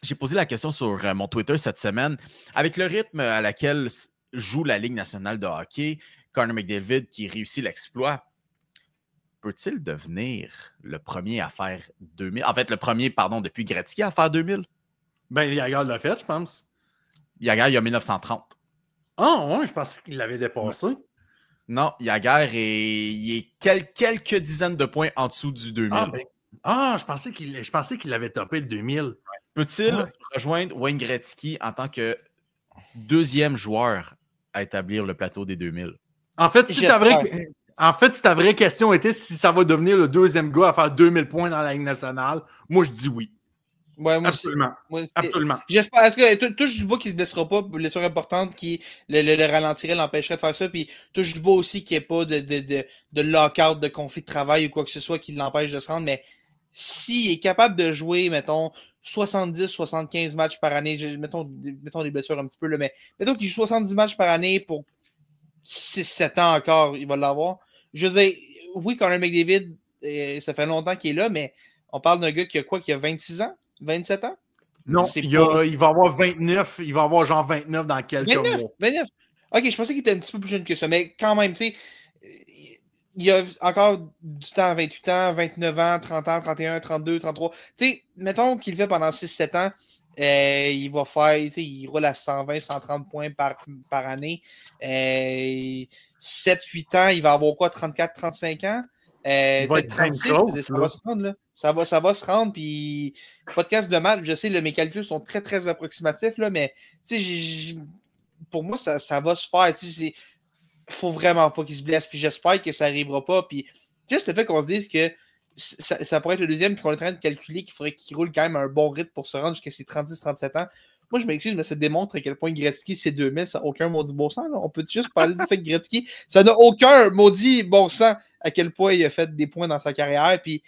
j'ai posé la question sur mon Twitter cette semaine. Avec le rythme à laquelle joue la Ligue nationale de hockey, Connor McDavid qui réussit l'exploit, peut-il devenir le premier à faire 2000? En fait, le premier, pardon, depuis Gretzky à faire 2000? Ben, Jagr l'a fait, je pense. Jagr, il y a 1930. Ah, ouais, je pensais qu'il l'avait dépassé. Non, Jagr il est quelques dizaines de points en dessous du 2000. Je pensais qu'il avait topé le 2000. Peut-il rejoindre Wayne Gretzky en tant que deuxième joueur à établir le plateau des 2000? En fait, si ta vraie question était si ça va devenir le deuxième gars à faire 2000 points dans la Ligue nationale, moi, je dis oui. Ouais, moi absolument. Absolument. J'espère. Est-ce que touche du bois qu'il ne se blessera pas, blessure importante qui le ralentirait, l'empêcherait de faire ça. Puis touche du bois aussi qu'il n'y ait pas de lockout, de conflit de travail ou quoi que ce soit qui l'empêche de se rendre. Mais s'il est capable de jouer, mettons, 70-75 matchs par année, mettons des blessures un petit peu, là, mais mettons qu'il joue 70 matchs par année pour 6-7 ans encore, il va l'avoir. Je veux dire, oui, Connor McDavid, ça fait longtemps qu'il est là, mais on parle d'un gars qui a 26 ans? 27 ans? Non, il va avoir 29. Il va avoir genre 29 dans quelques mois. 29. Ok, je pensais qu'il était un petit peu plus jeune que ça, mais quand même, tu sais, il y a encore du temps à 28 ans, 29 ans, 30 ans, 31, 32, 33. Tu sais, mettons qu'il le fait pendant 6-7 ans, il va faire, tu sais, il roule à 120, 130 points par année. 7-8 ans, il va avoir quoi, 34, 35 ans? Peut-être 36, ça va se rendre, là. Ça va se rendre, puis podcast de match, je sais, là, mes calculs sont très, très approximatifs, là, mais pour moi, ça va se faire. Il faut vraiment pas qu'il se blesse, puis j'espère que ça n'arrivera pas. Puis juste le fait qu'on se dise que ça pourrait être le deuxième, puis qu'on est en train de calculer qu'il faudrait qu'il roule quand même un bon rythme pour se rendre jusqu'à ses 36-37 ans. Moi, je m'excuse, mais ça démontre à quel point Gretzky, c'est 2000, ça n'a aucun maudit bon sens. Là. On peut juste parler du fait que Gretzky, ça n'a aucun maudit bon sens à quel point il a fait des points dans sa carrière. Puis,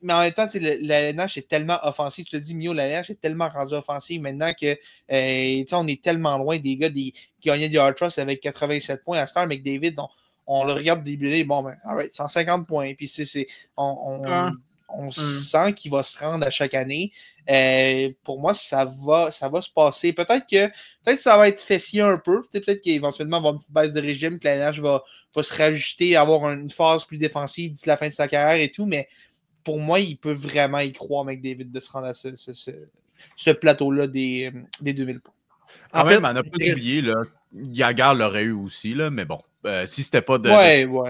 mais en même temps, la LNH est tellement offensive. Tu te dis, Mio, la LNH est tellement rendue offensive maintenant que on est tellement loin des gars qui gagnaient du Hard Trust avec 87 points à Star, mais David, on le regarde débuter, bon, ben, right, 150 points. Puis on sent qu'il va se rendre à chaque année. Pour moi, ça va se passer. Peut-être que ça va être fessier un peu. Peut-être qu'éventuellement, il va y avoir une petite baisse de régime, que la LNH va se réajuster, avoir une phase plus défensive d'ici la fin de sa carrière et tout. Mais pour moi, il peut vraiment y croire, McDavid, de se rendre à ce plateau-là des 2000 points. En fait, on n'a pas oublié, là, Jagr l'aurait eu aussi, là, mais bon, si c'était pas de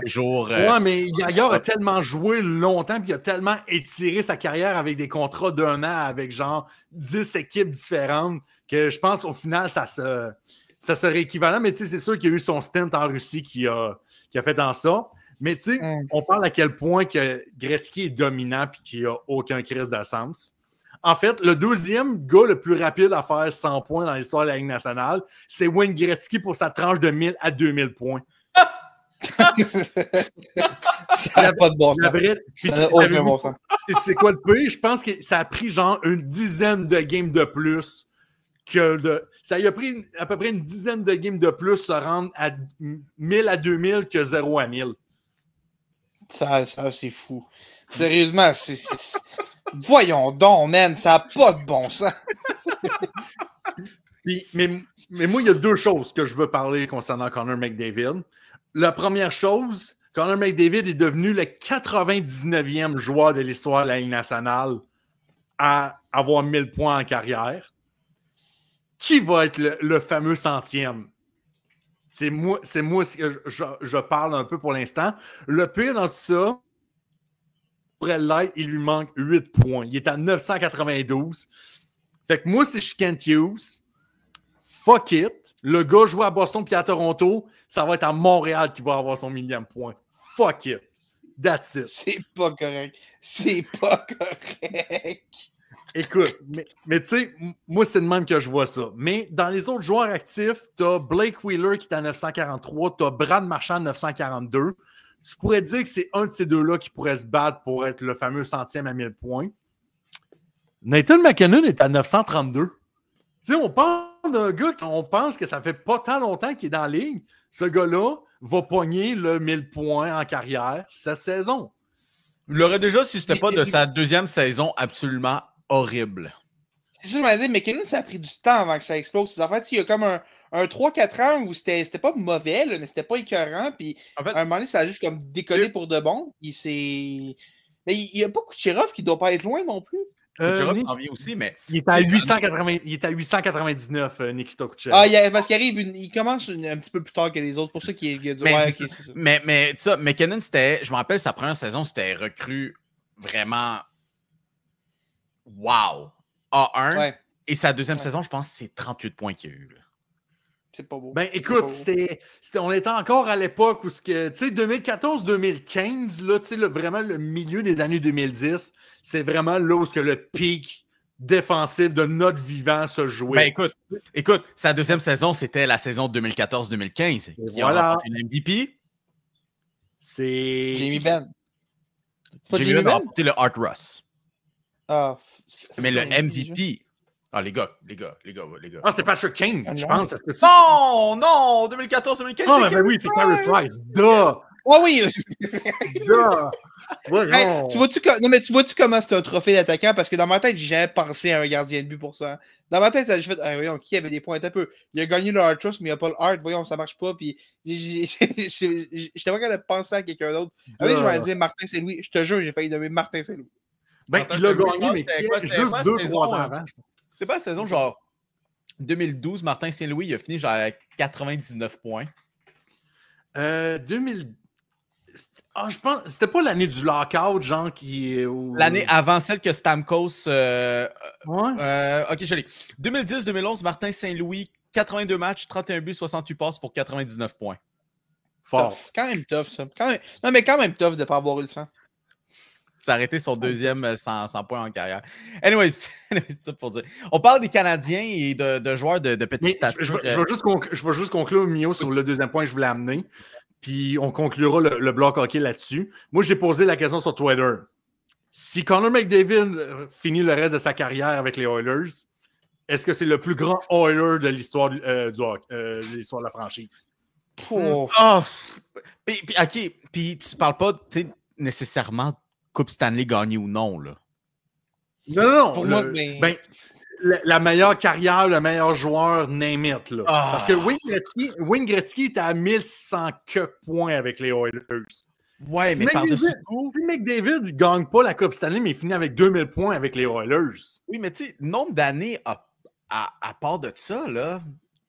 jour... Ouais, mais Jagr a tellement joué longtemps, puis il a tellement étiré sa carrière avec des contrats d'1 an avec genre 10 équipes différentes, que je pense au final, ça serait équivalent. Mais tu sais, c'est sûr qu'il y a eu son stint en Russie qui a fait dans ça. Mais tu sais, on parle à quel point que Gretzky est dominant et qu'il n'y a aucun crise de sens. En fait, le deuxième gars le plus rapide à faire 100 points dans l'histoire de la Ligue nationale, c'est Wayne Gretzky pour sa tranche de 1000 à 2000 points. Ça n'a pas de bon sens. Ça n'a aucun bon sens. C'est quoi le pire? Je pense que ça a pris genre une dizaine de games de plus ça lui a pris à peu près une dizaine de games de plus se rendre à 1000 à 2000 que 0 à 1000. Ça c'est fou. Sérieusement, voyons donc, man, ça n'a pas de bon sens. mais moi, il y a deux choses que je veux parler concernant Connor McDavid. La première chose, Connor McDavid est devenu le 99e joueur de l'histoire de la Ligue nationale à avoir 1000 points en carrière. Qui va être le fameux 100e? C'est moi que je parle un peu pour l'instant. Le pire dans tout ça, pour l'être, il lui manque 8 points. Il est à 992. Fait que moi, si je suis Kent Hughes, fuck it. Le gars joue à Boston puis à Toronto, ça va être à Montréal qui va avoir son 1000e point. Fuck it. That's it. C'est pas correct. C'est pas correct. Écoute, mais tu sais, moi, c'est de même que je vois ça. Mais dans les autres joueurs actifs, t'as Blake Wheeler qui est à 943, t'as Brad Marchand à 942. Tu pourrais dire que c'est un de ces deux-là qui pourrait se battre pour être le fameux 100e à 1000 points. Nathan MacKinnon est à 932. Tu sais, on parle d'un gars qu'on pense que ça fait pas tant longtemps qu'il est dans la ligue. Ce gars-là va pogner le 1000 points en carrière cette saison. Il l'aurait déjà si c'était pas de sa deuxième saison absolument horrible. C'est sûr, je m'avais dit, McKinnon, ça a pris du temps avant que ça explose. En fait, il y a comme un 3-4 ans où c'était pas mauvais, là, mais c'était pas écœurant. Puis En fait, à un moment donné, ça a juste comme décollé pour de bon. Puis c'est. Mais il n'y a pas Kucherov qui doit pas être loin non plus. Kucherov Nick, en vient aussi, mais. il est à 899, Nikita Kucherov. Parce qu'il arrive, il commence un petit peu plus tard que les autres. Pour ça qu'il a dit Mais, c'est ça. mais tu sais, McKinnon, c'était. Je me rappelle, sa première saison, c'était recrue vraiment. Wow! A1. Ouais, Et sa deuxième saison, je pense que c'est 38 points qu'il y a eu. Là. c'est pas beau. Ben C'est écoute, pas beau. on était encore à l'époque où, tu sais, 2014-2015, là, tu sais, vraiment le milieu des années 2010, c'est vraiment là où le pic défensif de notre vivant se jouait. Ben écoute, sa deuxième saison, c'était la saison 2014-2015. Qui a remporté une MVP. C'est. Jamie Benn. C'est pas Jamie Jamie Benn a Benn? remporté le Art Ross. Ah, Mais le c'est- MVP. Ah, les gars. Ah, c'était Patrick Kane, je pense. Est-ce que c'est- Non, 2014-2015, Ah, c'est ben oui, c'est Carey Price. Duh! Ah oui! Duh! Ouais, Hey, non. tu vois-tu comment c'est un trophée d'attaquant? Parce que dans ma tête, j'ai jamais pensé à un gardien de but pour ça. Dans ma tête, j'ai fait, voyons, qui avait des points un peu. Il a gagné le Hard Trust, mais il n'y a pas le Hard. Voyons, ça marche pas. Puis j'étais pas capable de penser à quelqu'un d'autre. Avec, je vais dire Martin Saint-Louis. Je te jure, j'ai failli nommer Martin Saint-Louis. Ben, il a gagné, mais c'était quoi, juste c'était 2-3 ans saison, avant. C'est pas la saison genre 2012, Martin Saint-Louis, il a fini genre à 99 points. 2000. Ah, je pense. C'était pas l'année du lockout, genre qui. L'année avant celle que Stamkos. Ouais. Ok, je l'ai. 2010-2011, Martin Saint-Louis, 82 matchs, 31 buts, 68 passes pour 99 points. Fort. Tough. Quand même tough, ça. Non, mais quand même tough de ne pas avoir eu le sang. Ça a arrêté son deuxième 100 points en carrière. Anyways, c'est ça pour dire. On parle des Canadiens et de joueurs de petite Mais stature. je vais juste conclure, Mio, sur le deuxième point que je voulais amener. Puis on conclura le bloc hockey là-dessus. Moi, j'ai posé la question sur Twitter. Si Connor McDavid finit le reste de sa carrière avec les Oilers, est-ce que c'est le plus grand Oiler de l'histoire de l'histoire de la franchise? Ah, OK. Puis tu parles pas nécessairement de Coupe Stanley gagnée ou non, là. Non. Pour moi, mais- ben, la meilleure carrière, le meilleur joueur, name it. Là. Ah. Parce que Wayne Gretzky était à 1100 points avec les Oilers. Ouais, Si mais par-dessus McDavid- tout... Si McDavid ne gagne pas la Coupe Stanley, mais il finit avec 2000 points avec les Oilers. Oui, mais tu sais, nombre d'années à part de ça, là,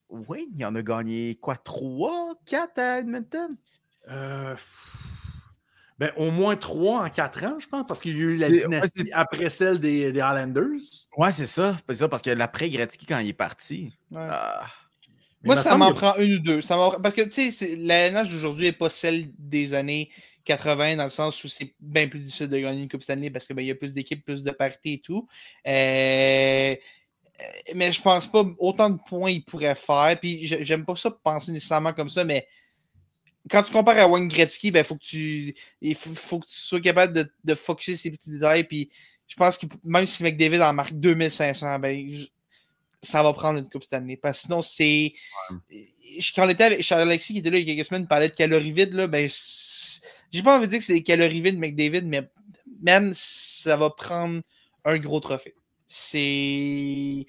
Wayne, il en a gagné quoi, 3, 4 à Edmonton? Ben, au moins 3 en 4 ans, je pense, parce qu'il y a eu la C'est- dynastie ouais, après celle des Islanders. Ouais, c'est ça. Parce que l'après Gretzky, quand il est parti... Ouais. ah, Moi, il me ça semble m'en que- prend une ou deux. Parce que, tu sais, la NH d'aujourd'hui n'est pas celle des années 80, dans le sens où c'est bien plus difficile de gagner une Coupe Stanley parce qu'il y a plus d'équipes, plus de parité et tout. Mais je pense pas autant de points il pourrait faire. Puis j'aime pas ça penser nécessairement comme ça, mais quand tu compares à Wayne Gretzky, il faut que tu sois capable de focusser ces petits détails. Puis je pense que même si McDavid en marque 2500, ça va prendre une Coupe Stanley. Parce que sinon, c'est. Quand on était avec Charles-Alexis qui était là il y a quelques semaines, il parlait de calories vides. Là, j'ai pas envie de dire que c'est des calories vides, McDavid, mais man, ça va prendre un gros trophée. Je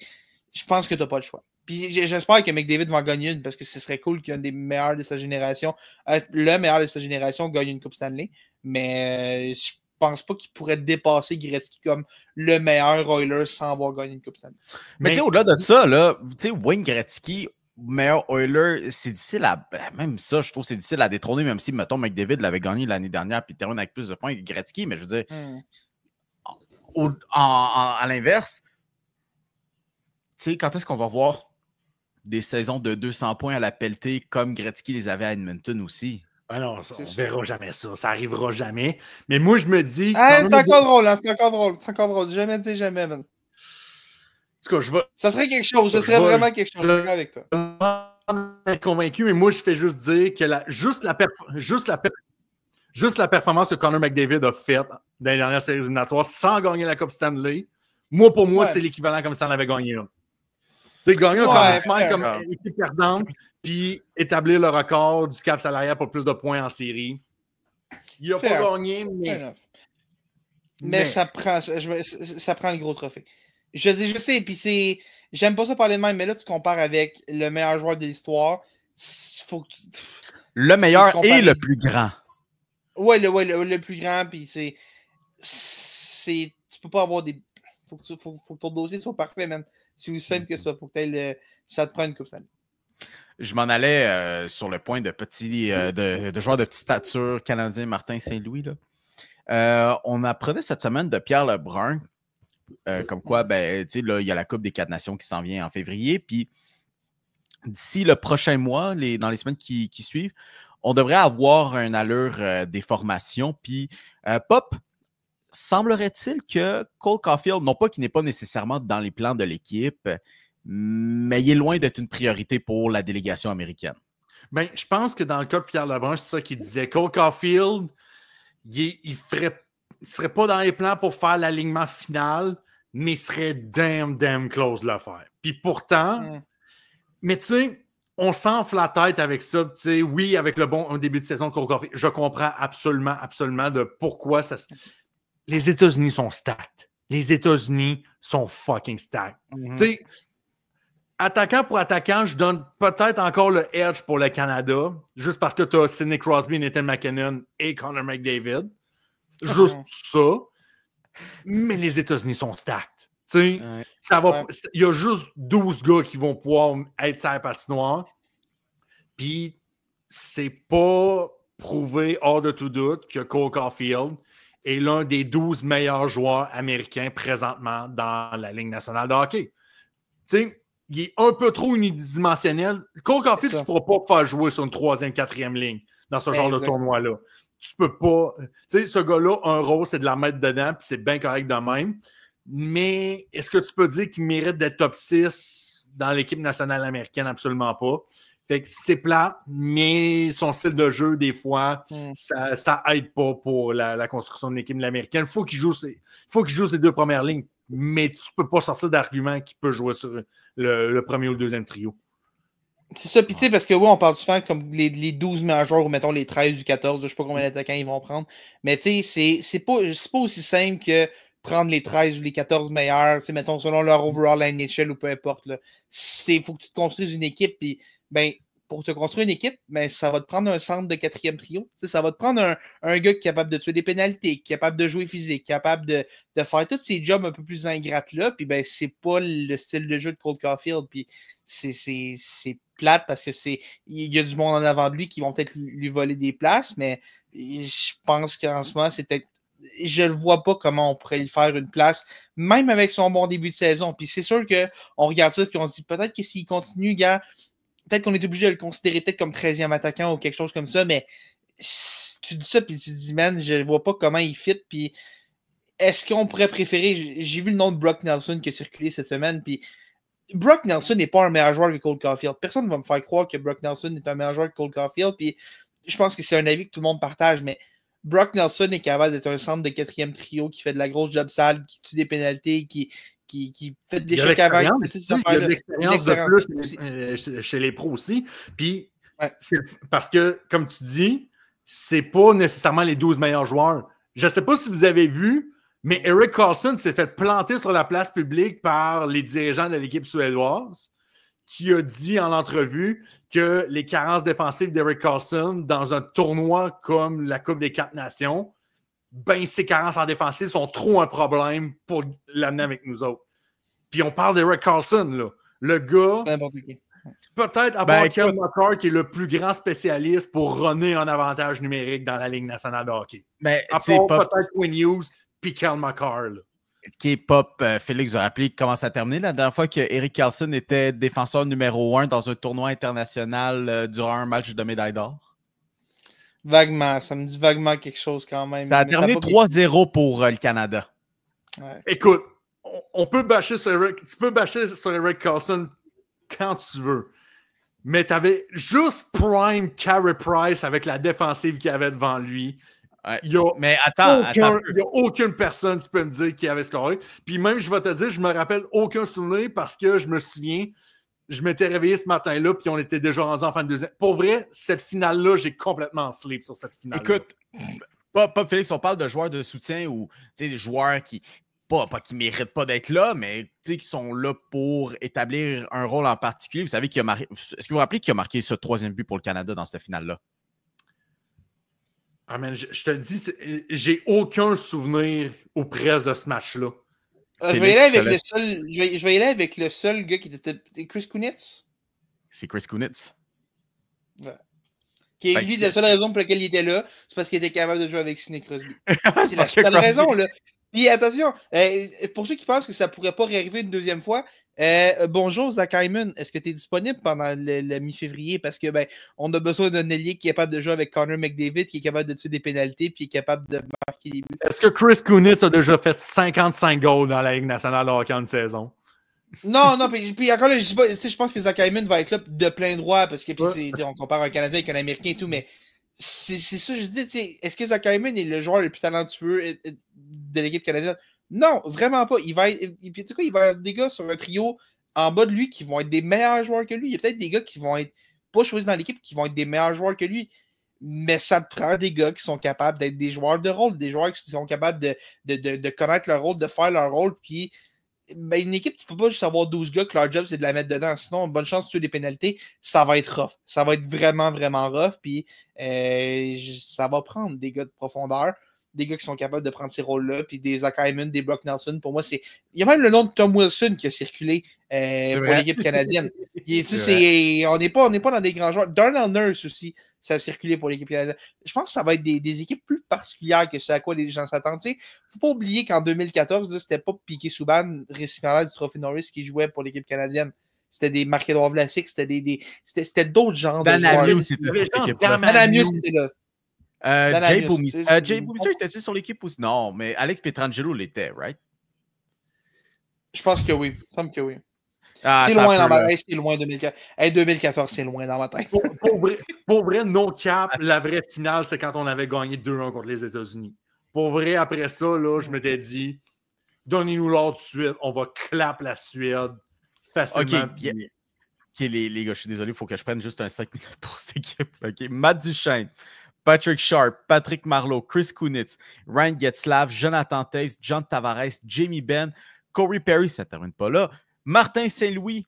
pense que t'as pas le choix. Puis j'espère que McDavid va en gagner une parce que ce serait cool qu'un des meilleurs de sa génération, le meilleur de sa génération, gagne une Coupe Stanley. Mais je pense pas qu'il pourrait dépasser Gretzky comme le meilleur Oiler sans avoir gagné une Coupe Stanley. Mais tu sais, au-delà de ça, là, tu sais, Wayne Gretzky, meilleur Oiler, c'est difficile à. Même ça, je trouve que c'est difficile à détrôner, même si, mettons, McDavid l'avait gagné l'année dernière puis termine avec plus de points que Gretzky. Mais je veux dire, à l'inverse, tu sais, quand est-ce qu'on va voir des saisons de 200 points à la pelletée comme Gretzky les avait à Edmonton aussi? Ah non, on verra jamais ça. Ça arrivera jamais. Mais moi, je me dis. C'est encore drôle, hein, c'est encore drôle. Jamais dire jamais, man. En tout cas, je vais. Ça serait quelque chose, ce serait vraiment quelque chose. Je suis d'accord avec toi. Être convaincu, mais moi, je fais juste dire que juste la performance que Connor McDavid a faite dans les dernières séries éliminatoires sans gagner la Coupe Stanley, pour moi, c'est l'équivalent comme si on avait gagné une. Tu sais, gagner un commencement comme équipe perdante, puis établir le record du cap salarial pour plus de points en série. Il n'a pas gagné, mais ça prend le gros trophée. Je sais, puis c'est. J'aime pas ça parler de même, mais là, tu compares avec le meilleur joueur de l'histoire. Faut que Le meilleur et le plus grand. Ouais, le plus grand, puis c'est. Tu peux pas avoir des. Faut que ton dossier soit parfait, man. C'est aussi simple que ça. Faut que ça te prenne une coupe ça. Je m'en allais sur le point de joueur de petite stature canadien Martin Saint-Louis. On apprenait cette semaine de Pierre Lebrun, comme quoi, ben, là, il y a la Coupe des 4 Nations qui s'en vient en février. Puis d'ici le prochain mois, dans les semaines qui suivent, on devrait avoir une allure des formations. Puis Pop, semblerait-il que Cole Caulfield, non pas qu'il n'est pas nécessairement dans les plans de l'équipe, mais il est loin d'être une priorité pour la délégation américaine. Ben, je pense que dans le cas de Pierre Lebrun, c'est ça qu'il disait. Cole Caulfield, il serait pas dans les plans pour faire l'alignement final, mais il serait damn close de le faire. Puis pourtant, mais tu sais, on s'enfle la tête avec ça. Tu sais, oui, avec un début de saison de Cole Caulfield, je comprends absolument de pourquoi ça. Les États-Unis sont stacked. Les États-Unis sont fucking stacked. Tu sais, attaquant pour attaquant, je donne peut-être encore le edge pour le Canada, juste parce que tu as Sidney Crosby, Nathan McKinnon et Connor McDavid. Juste ça. Mais les États-Unis sont stacked. Il y a juste 12 gars qui vont pouvoir être sur la patinoire. Puis, c'est pas prouvé hors de tout doute que Cole Caulfield est l'un des 12 meilleurs joueurs américains présentement dans la Ligue nationale de hockey. Tu sais, il est un peu trop unidimensionnel. Cole Caulfield, tu ne pourras pas faire jouer sur une 3e, 4e ligne dans ce genre de tournoi-là. Tu peux pas. Tu sais, ce gars-là, un rôle, c'est de la mettre dedans, puis c'est bien correct de même. Mais est-ce que tu peux dire qu'il mérite d'être top 6 dans l'équipe nationale américaine? Absolument pas. Fait que c'est plat, mais son style de jeu, des fois, ça aide pas pour la construction de l'équipe américaine. Il faut qu'il joue ses 2 premières lignes, mais tu peux pas sortir d'argument qu'il peut jouer sur le premier ou le deuxième trio. C'est ça, puis tu sais, parce que oui, on parle souvent comme les 12 meilleurs joueurs, ou mettons les 13 ou 14, je sais pas combien d'attaquants ils vont prendre, mais tu sais, c'est pas aussi simple que prendre les 13 ou les 14 meilleurs, mettons, selon leur overall NHL ou peu importe. Il faut que tu te construises une équipe, puis ben, pour te construire une équipe, ben, ça va te prendre un centre de 4e trio. Ça va te prendre un gars qui est capable de tuer des pénalités, qui est capable de jouer physique, capable de faire tous ces jobs un peu plus ingrates-là, puis ben, c'est pas le style de jeu de Cole Caulfield, puis c'est plate parce que il y a du monde en avant de lui qui vont peut-être lui voler des places, mais je pense qu'en ce moment, c'est peut-être. Je ne vois pas comment on pourrait lui faire une place, même avec son bon début de saison. Puis c'est sûr qu'on regarde ça et on se dit peut-être que s'il continue, gars, peut-être qu'on est obligé de le considérer peut-être comme 13e attaquant ou quelque chose comme ça, mais tu dis ça puis tu te dis, man, je ne vois pas comment il fit. Puis est-ce qu'on pourrait préférer. J'ai vu le nom de Brock Nelson qui a circulé cette semaine, puis Brock Nelson n'est pas un meilleur joueur que Cole Caulfield. Personne ne va me faire croire que Brock Nelson est un meilleur joueur que Cole Caulfield, puis je pense que c'est un avis que tout le monde partage, mais Brock Nelson est capable d'être un centre de 4e trio qui fait de la grosse job sale, qui tue des pénalités, qui fait des chèques avant. Il y a de l'expérience de plus chez les pros aussi. Puis, c'est parce que, comme tu dis, c'est pas nécessairement les 12 meilleurs joueurs. Je ne sais pas si vous avez vu, mais Erik Karlsson s'est fait planter sur la place publique par les dirigeants de l'équipe suédoise, qui a dit en entrevue que les carences défensives d'Erik Karlsson dans un tournoi comme la Coupe des 4 Nations, ben ces carences en défensive sont trop un problème pour l'amener avec nous autres. Puis on parle d'Erik Karlsson, là. Le gars, peut-être à part Kel McCarr, qui est le plus grand spécialiste pour runner un avantage numérique dans la Ligue nationale de hockey. Mais à part peut-être Quinn Hughes puis Kel McCarr, là. K-Pop, Félix, vous rappelez comment ça a terminé la dernière fois que Erik Karlsson était défenseur numéro 1 dans un tournoi international durant un match de médaille d'or? Vaguement, ça me dit vaguement quelque chose quand même. Ça a terminé 3-0 pour le Canada. Ouais. Écoute, on peut bâcher sur tu peux bâcher sur Erik Karlsson quand tu veux, mais tu avais juste prime Carey Price avec la défensive qu'il y avait devant lui. Ouais. Mais attends, il n'y a aucune personne qui peut me dire qu'il avait scoré. Puis même, je vais te dire, je me rappelle aucun souvenir parce que je me souviens, je m'étais réveillé ce matin-là puis on était déjà rendu en fin de deuxième. Pour vrai, cette finale-là, j'ai complètement sleep sur cette finale-là. Écoute, pas Félix, on parle de joueurs de soutien ou des joueurs qui pas qu'ils ne méritent pas d'être là, mais qui sont là pour établir un rôle en particulier. Vous savez est-ce que vous vous rappelez qui a marqué ce 3e but pour le Canada dans cette finale-là? Ah, man, je te le dis, j'ai aucun souvenir ou presque de ce match-là. Je vais y aller avec le seul. Je vais y aller avec le seul gars qui était Chris Kunitz. C'est Chris Kunitz. Ouais. Qui est lui, la seule raison pour laquelle il était là, c'est parce qu'il était capable de jouer avec Sidney Crosby. C'est la seule raison, là. Puis attention, pour ceux qui pensent que ça pourrait pas réarriver une deuxième fois, bonjour Zach Hyman, est-ce que tu es disponible pendant le mi-février? Parce que on a besoin d'un ailier qui est capable de jouer avec Connor McDavid, qui est capable de tuer des pénalités, puis qui est capable de marquer des buts. Est-ce que Chris Kunitz a déjà fait 55 goals dans la Ligue nationale de hockey en une saison? Non, puis encore là, je pense que Zach Hyman va être là de plein droit, parce que on compare un Canadien avec un Américain et tout, mais c'est ça, je dis, est-ce que Zach Hyman est le joueur le plus talentueux de l'équipe canadienne? Non, vraiment pas. Il va y avoir des gars sur un trio en bas de lui qui vont être des meilleurs joueurs que lui. Il y a peut-être des gars qui vont être pas choisis dans l'équipe qui vont être des meilleurs joueurs que lui. Mais ça te prend des gars qui sont capables d'être des joueurs de rôle, des joueurs qui sont capables de connaître leur rôle, de faire leur rôle. Puis une équipe, tu peux pas juste avoir 12 gars que leur job c'est de la mettre dedans. Sinon, bonne chance de tuer des pénalités. Ça va être rough. Ça va être vraiment, vraiment rough. Puis ça va prendre des gars de profondeur. Des gars qui sont capables de prendre ces rôles-là, puis des Zach Hyman, des Brock Nelson. Pour moi, c'est. Il y a même le nom de Tom Wilson qui a circulé pour l'équipe canadienne. On n'est pas dans des grands joueurs. Darnell Nurse aussi, ça a circulé pour l'équipe canadienne. Je pense que ça va être des équipes plus particulières que ce à quoi les gens s'attendent. Il ne faut pas oublier qu'en 2014, là, c'était pas Piquet Subban, récipiendaire du Trophée Norris, qui jouait pour l'équipe canadienne. C'était des Marc-Édouard Vlasic, c'était d'autres genres de joueurs. Danamius, c'était là. Jay Boumister était-il sur l'équipe ou non? Mais Alex Pietrangelo l'était, right? Je pense que oui. Il me semble que oui. C'est loin dans ma tête. C'est loin 2014. 2014, c'est loin dans ma tête. Pour vrai, no cap, la vraie finale, c'est quand on avait gagné 2-1 contre les États-Unis. Pour vrai, après ça, là, je m'étais dit, donnez-nous l'ordre tout de suite. On va clap la Suède facilement. OK, les gars, je suis désolé, il faut que je prenne juste un 5 minutes pour cette équipe. OK, Matt Duchesne, Patrick Sharp, Patrick Marleau, Chris Kunitz, Ryan Getzlaf, Jonathan Toews, John Tavares, Jamie Benn, Corey Perry, ça ne termine pas là, Martin Saint-Louis,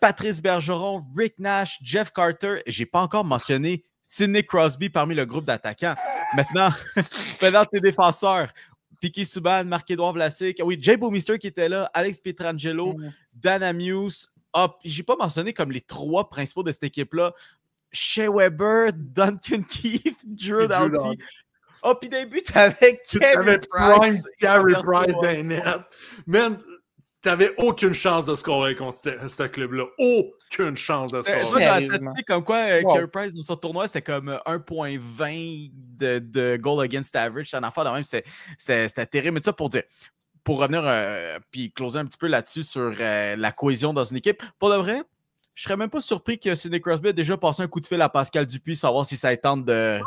Patrice Bergeron, Rick Nash, Jeff Carter. Je n'ai pas encore mentionné Sidney Crosby parmi le groupe d'attaquants. Maintenant, tes défenseurs, Piquet Subban, Marc-Édouard Vlasic, oui, Jay Boumister qui était là, Alex Pietrangelo, Danamius. Je n'ai pas mentionné comme les 3 principaux de cette équipe-là. Shea Weber, Duncan Keith, Drew Doughty. Puis des buts avec Carey Price. Carey Price dans les nets. Man, t'avais aucune chance de scorer contre ce club-là. Aucune chance de scorer. Moi, j'ai la statistique comme quoi Carey Price, dans son tournoi, c'était comme 1.20 de goal against average. C'est un affaire de même. C'était terrible. Mais ça pour dire. Pour revenir puis closer un petit peu là-dessus sur la cohésion dans une équipe. Pour de vrai, je serais même pas surpris que Sidney Crosby ait déjà passé un coup de fil à Pascal Dupuis, savoir si ça tente de.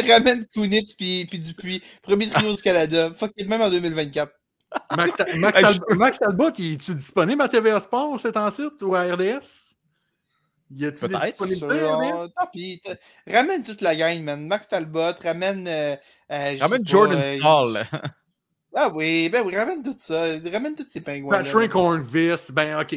ramène Kunitz puis Dupuis. Premier trio du Canada. Fuck it, même en 2024. Max Talbot, es-tu disponible à TVA Sport, c'est en site, ou à RDS? Y a-tu des disponibilités? Tant pis. Ramène toute la gang, man. Max Talbot, ramène Jordan Stahl. Ah oui, ramène tout ça. Ramène tous ces pingouins. Patrick Hornvis,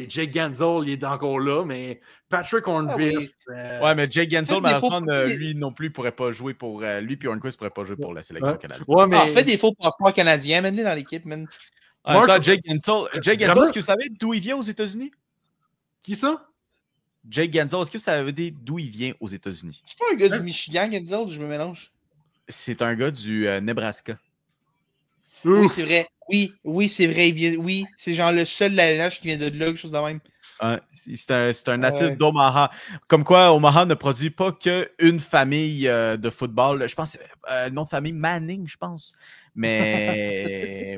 Jake Gensel, il est encore là, mais Patrick Hornvis. Ouais, mais Jake Gensel, malheureusement, lui non plus pourrait pas jouer pour. Lui et Hornquist ne pourraient pas jouer pour la sélection canadienne. Ouais, mais... fait des faux passeports canadiens, mène-les dans l'équipe, man. Jake Gensel, est-ce que vous savez d'où il vient aux États-Unis? Qui ça? Jake Gensel, est-ce que vous savez d'où il vient aux États-Unis? C'est pas un gars du Michigan, Gensel, je me mélange. C'est un gars du Nebraska. Oui, c'est vrai. Oui, c'est vrai. Oui, c'est genre le seul de la LNH qui vient de là, quelque chose de même. C'est un natif d'Omaha. Comme quoi, Omaha ne produit pas qu'une famille de football. Je pense le nom de famille Manning, je pense. Mais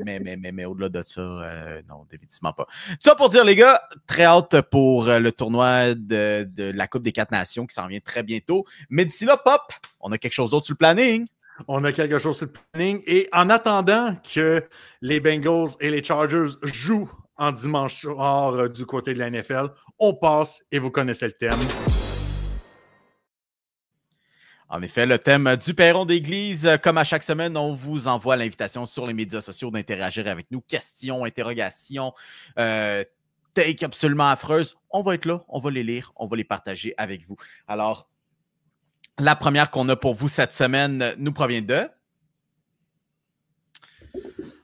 au-delà de ça, non, définitivement pas. Ça pour dire, les gars, très hâte pour le tournoi de la Coupe des 4 Nations qui s'en vient très bientôt. Mais d'ici là, Pop, on a quelque chose d'autre sur le planning. On a quelque chose sur le planning. Et en attendant que les Bengals et les Chargers jouent en dimanche soir du côté de la NFL, on passe et vous connaissez le thème. En effet, le thème du Perron d'église, comme à chaque semaine, on vous envoie l'invitation sur les médias sociaux d'interagir avec nous. Questions, interrogations, take absolument affreuses. On va être là, on va les lire, on va les partager avec vous. Alors, la première qu'on a pour vous cette semaine nous provient de...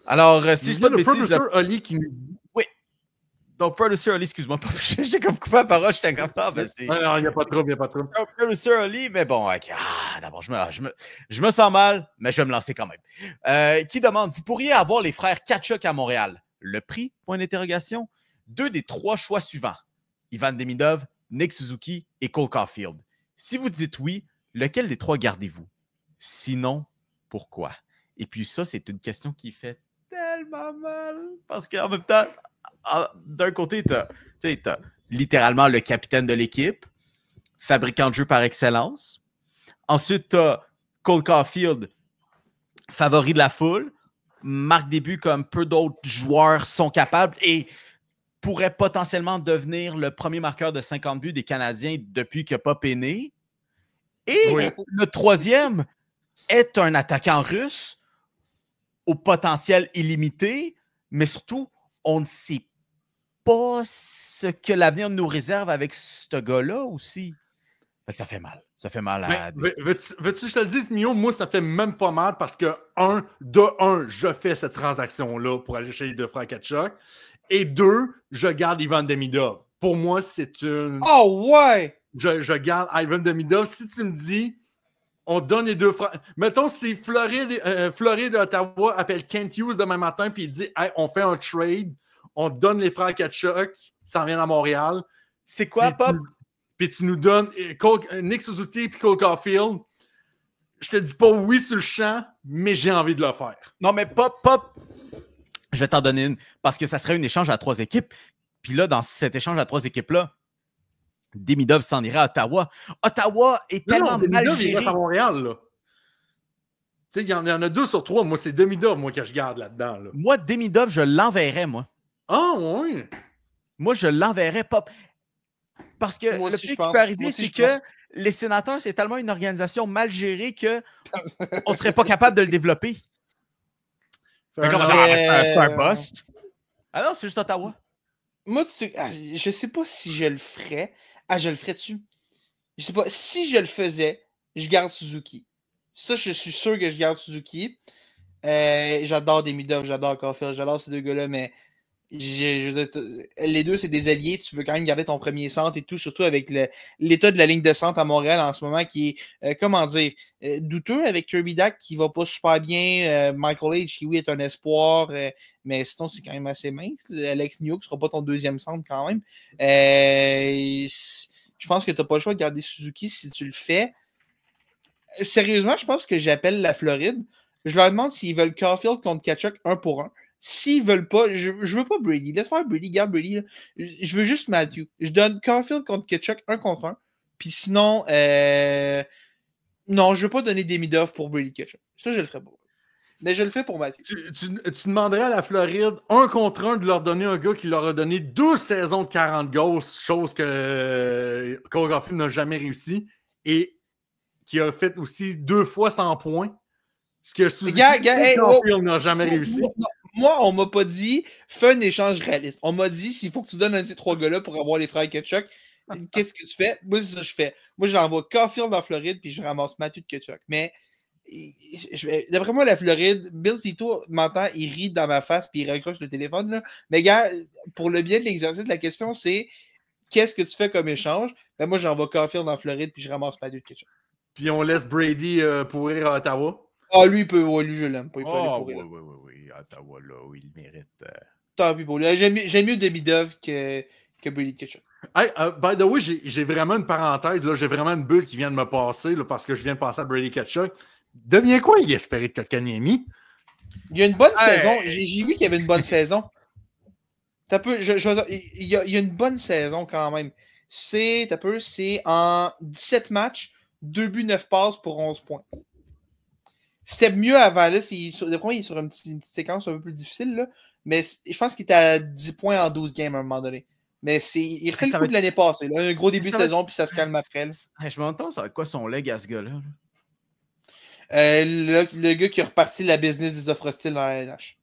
Alors, si je ne dis pas de bêtises... Producer Oli qui nous... Oui. Donc, Producer Oli, excuse-moi, j'ai comme coupé la parole, j'étais comme pas. Ben non, il n'y a pas de trouble, il n'y a pas de trouble. Producer Oli, mais bon, ok. D'abord, je me sens mal, mais je vais me lancer quand même. Qui demande, vous pourriez avoir les frères Tkachuk à Montréal. Le prix, point d'interrogation. 2 des 3 choix suivants. Ivan Demidov, Nick Suzuki et Cole Caulfield. Si vous dites oui, lequel des 3 gardez-vous? Sinon, pourquoi? Et puis ça, c'est une question qui fait tellement mal. Parce qu'en même temps, d'un côté, tu as littéralement le capitaine de l'équipe, fabricant de jeu par excellence. Ensuite, tu as Cole Caulfield, favori de la foule, marque des buts comme peu d'autres joueurs sont capables et pourrait potentiellement devenir le premier marqueur de 50 buts des Canadiens depuis que Pop est né. Et le troisième est un attaquant russe au potentiel illimité, mais surtout, on ne sait pas ce que l'avenir nous réserve avec ce gars-là aussi. Fait que ça fait mal. Ça fait mal à... Veux-tu que je te le dise, Mio? Moi, ça fait même pas mal parce que, je fais cette transaction-là pour aller chez les 2 frères Tkachuk. Et 2, je garde Ivan Demidov. Pour moi, c'est une... Oh ouais! Je garde Ivan Demidov. Si tu me dis, on donne les 2 frères... Mettons, si Floride Ottawa appelle Kent Hughes demain matin puis il dit hey, on fait un trade, on donne les frères Tkachuk, ça revient à Montréal. C'est quoi, Pop? Puis tu nous donnes Nick Suzuki et Cole Caulfield. Je te dis pas oui sur le champ, mais j'ai envie de le faire. Non, mais Pop, je vais t'en donner une. Parce que ça serait un échange à 3 équipes. Puis là, dans cet échange à 3 équipes-là, Demidov s'en irait à Ottawa. Ottawa est tellement mal géré. Il reste à Montréal, là. Tu sais, il y en a 2 sur 3. Moi, c'est Demidov, moi, que je garde là-dedans. Là. Moi, Demidov, je l'enverrais, moi. Ah, oui. Moi, je l'enverrais pas. Parce que moi le aussi, pire qui peut arriver, c'est que les Sénateurs, c'est tellement une organisation mal gérée qu'on ne serait pas capable de le développer. C'est un bust. Ah non, c'est juste Ottawa. Moi, je sais pas si je le ferais. Je le ferais-tu? Je sais pas. Si je le faisais, je garde Suzuki. Ça, je suis sûr que je garde Suzuki. J'adore Demidov, j'adore Caulfield, j'adore ces 2 gars-là, mais les 2, c'est des alliés. Tu veux quand même garder ton premier centre et tout, surtout avec l'état de la ligne de centre à Montréal en ce moment qui est, douteux avec Kirby Dach qui va pas super bien. Michael H, qui, oui, est un espoir, mais sinon, c'est quand même assez mince. Alex Newhook sera pas ton 2e centre quand même. Je pense que tu n'as pas le choix de garder Suzuki si tu le fais. Sérieusement, je pense que j'appelle la Floride. Je leur demande s'ils veulent Caulfield contre Tkachuk 1 pour 1. S'ils veulent pas, je veux pas Brady. Laisse faire Brady, garde Brady. Là. Je veux juste Matthew. Je donne Caulfield contre Tkachuk 1 contre 1. Puis sinon, non, je veux pas donner Demidov pour Brady Tkachuk. Ça, je le ferai pas. Mais je le fais pour Matthew. Tu demanderais à la Floride 1 contre 1 de leur donner un gars qui leur a donné 2 saisons de 40 goals, chose que Cole Caulfield n'a jamais réussi, et qui a fait aussi 2 fois 100 points. Ce que Suzuki n'a jamais réussi. Moi, on m'a pas dit fais un échange réaliste. On m'a dit s'il faut que tu donnes un de ces 3 gars-là pour avoir les frères Tkachuk, qu'est-ce que tu fais? Moi, c'est ça que je fais. Moi, j'envoie Caulfield en Floride puis je ramasse Matthew de Tkachuk. Mais d'après moi, la Floride, Bill Zito m'entend, il rit dans ma face puis il raccroche le téléphone. Là. Mais gars, pour le bien de l'exercice, la question c'est qu'est-ce que tu fais comme échange? Ben, moi, j'envoie Caulfield en Floride puis je ramasse Matthew de Tkachuk. Puis on laisse Brady pourrir à Ottawa. Ah, lui, lui, je l'aime. Oui, Ottawa, là, où il mérite. Tant pis pour lui. J'aime mieux Demidov que Brady Tkachuk. Hey, by the way, j'ai vraiment une parenthèse. Là, j'ai vraiment une bulle qui vient de me passer là, parce que je viens de passer à Brady Tkachuk. Devient quoi, il espérait de Kotkaniemi? Il y a une bonne saison. J'ai vu qu'il y avait une bonne saison. Il y a une bonne saison quand même. C'est en 17 matchs, 2 buts, 9 passes pour 11 points. C'était mieux avant, là. Il est sur une petite séquence un peu plus difficile, là. Mais je pense qu'il était à 10 points en 12 games à un moment donné. Mais il refait le coup de l'année passée. Là. Un gros début de saison, puis ça se calme après. Je me demande, ça va être quoi son leg à ce gars-là? Le gars qui a reparti la business des offres hostiles dans la LNH.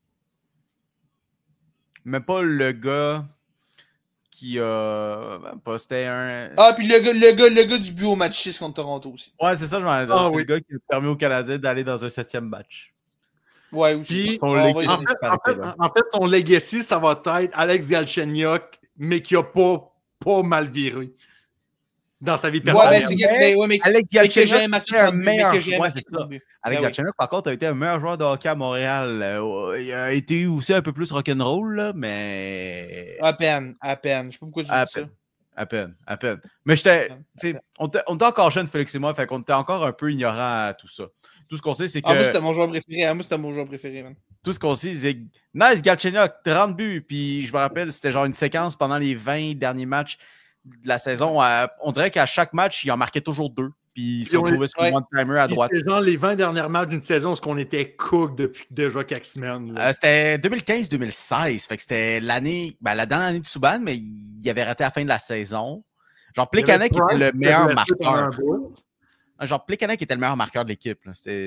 Même pas le gars qui a posté un. Ah, puis le gars du but au match 6 contre Toronto aussi. Ouais, c'est ça, je m'en ai dit. Ah, C'est oui. le gars qui a permis aux Canadiens d'aller dans un 7e match. Ouais, aussi. Puis, Son On va y legacy. aller. en fait, son legacy, ça va être Alex Galchenyuk, mais qui a pas mal viré dans sa vie Ouais, personnelle. mais Alex mais que j'ai Galchenyuk marqué était un 30 buts, mais meilleur que j'ai joueur, marqué c'est ça. 30 buts. Alex Ben oui. Galchenyuk, par contre, a été un meilleur joueur de hockey à Montréal. Il a été aussi un peu plus rock'n'roll, là, mais. À peine. Je sais pas pourquoi tu À dis ça. peine. À peine. Mais on était encore jeunes, Félix et moi, fait qu'on était encore un peu ignorants à tout ça. Tout ce qu'on sait, c'est que. Moi, c'était mon joueur préféré. Man. Tout ce qu'on sait, c'est que nice, Galchenyuk, 30 buts. Puis je me rappelle, c'était genre une séquence pendant les 20 derniers matchs de la saison. On dirait qu'à chaque match, il en marquait toujours 2. Puis il se retrouvait sur le one-timer à droite. C'était genre les 20 derniers matchs d'une saison, ce qu'on était cook depuis déjà quelques semaines. C'était 2015-2016. Fait que c'était l'année, la dernière année de Subban, mais il avait raté la fin de la saison. Genre, Plekanec était le meilleur marqueur. Genre, Plekanec était le meilleur marqueur de l'équipe.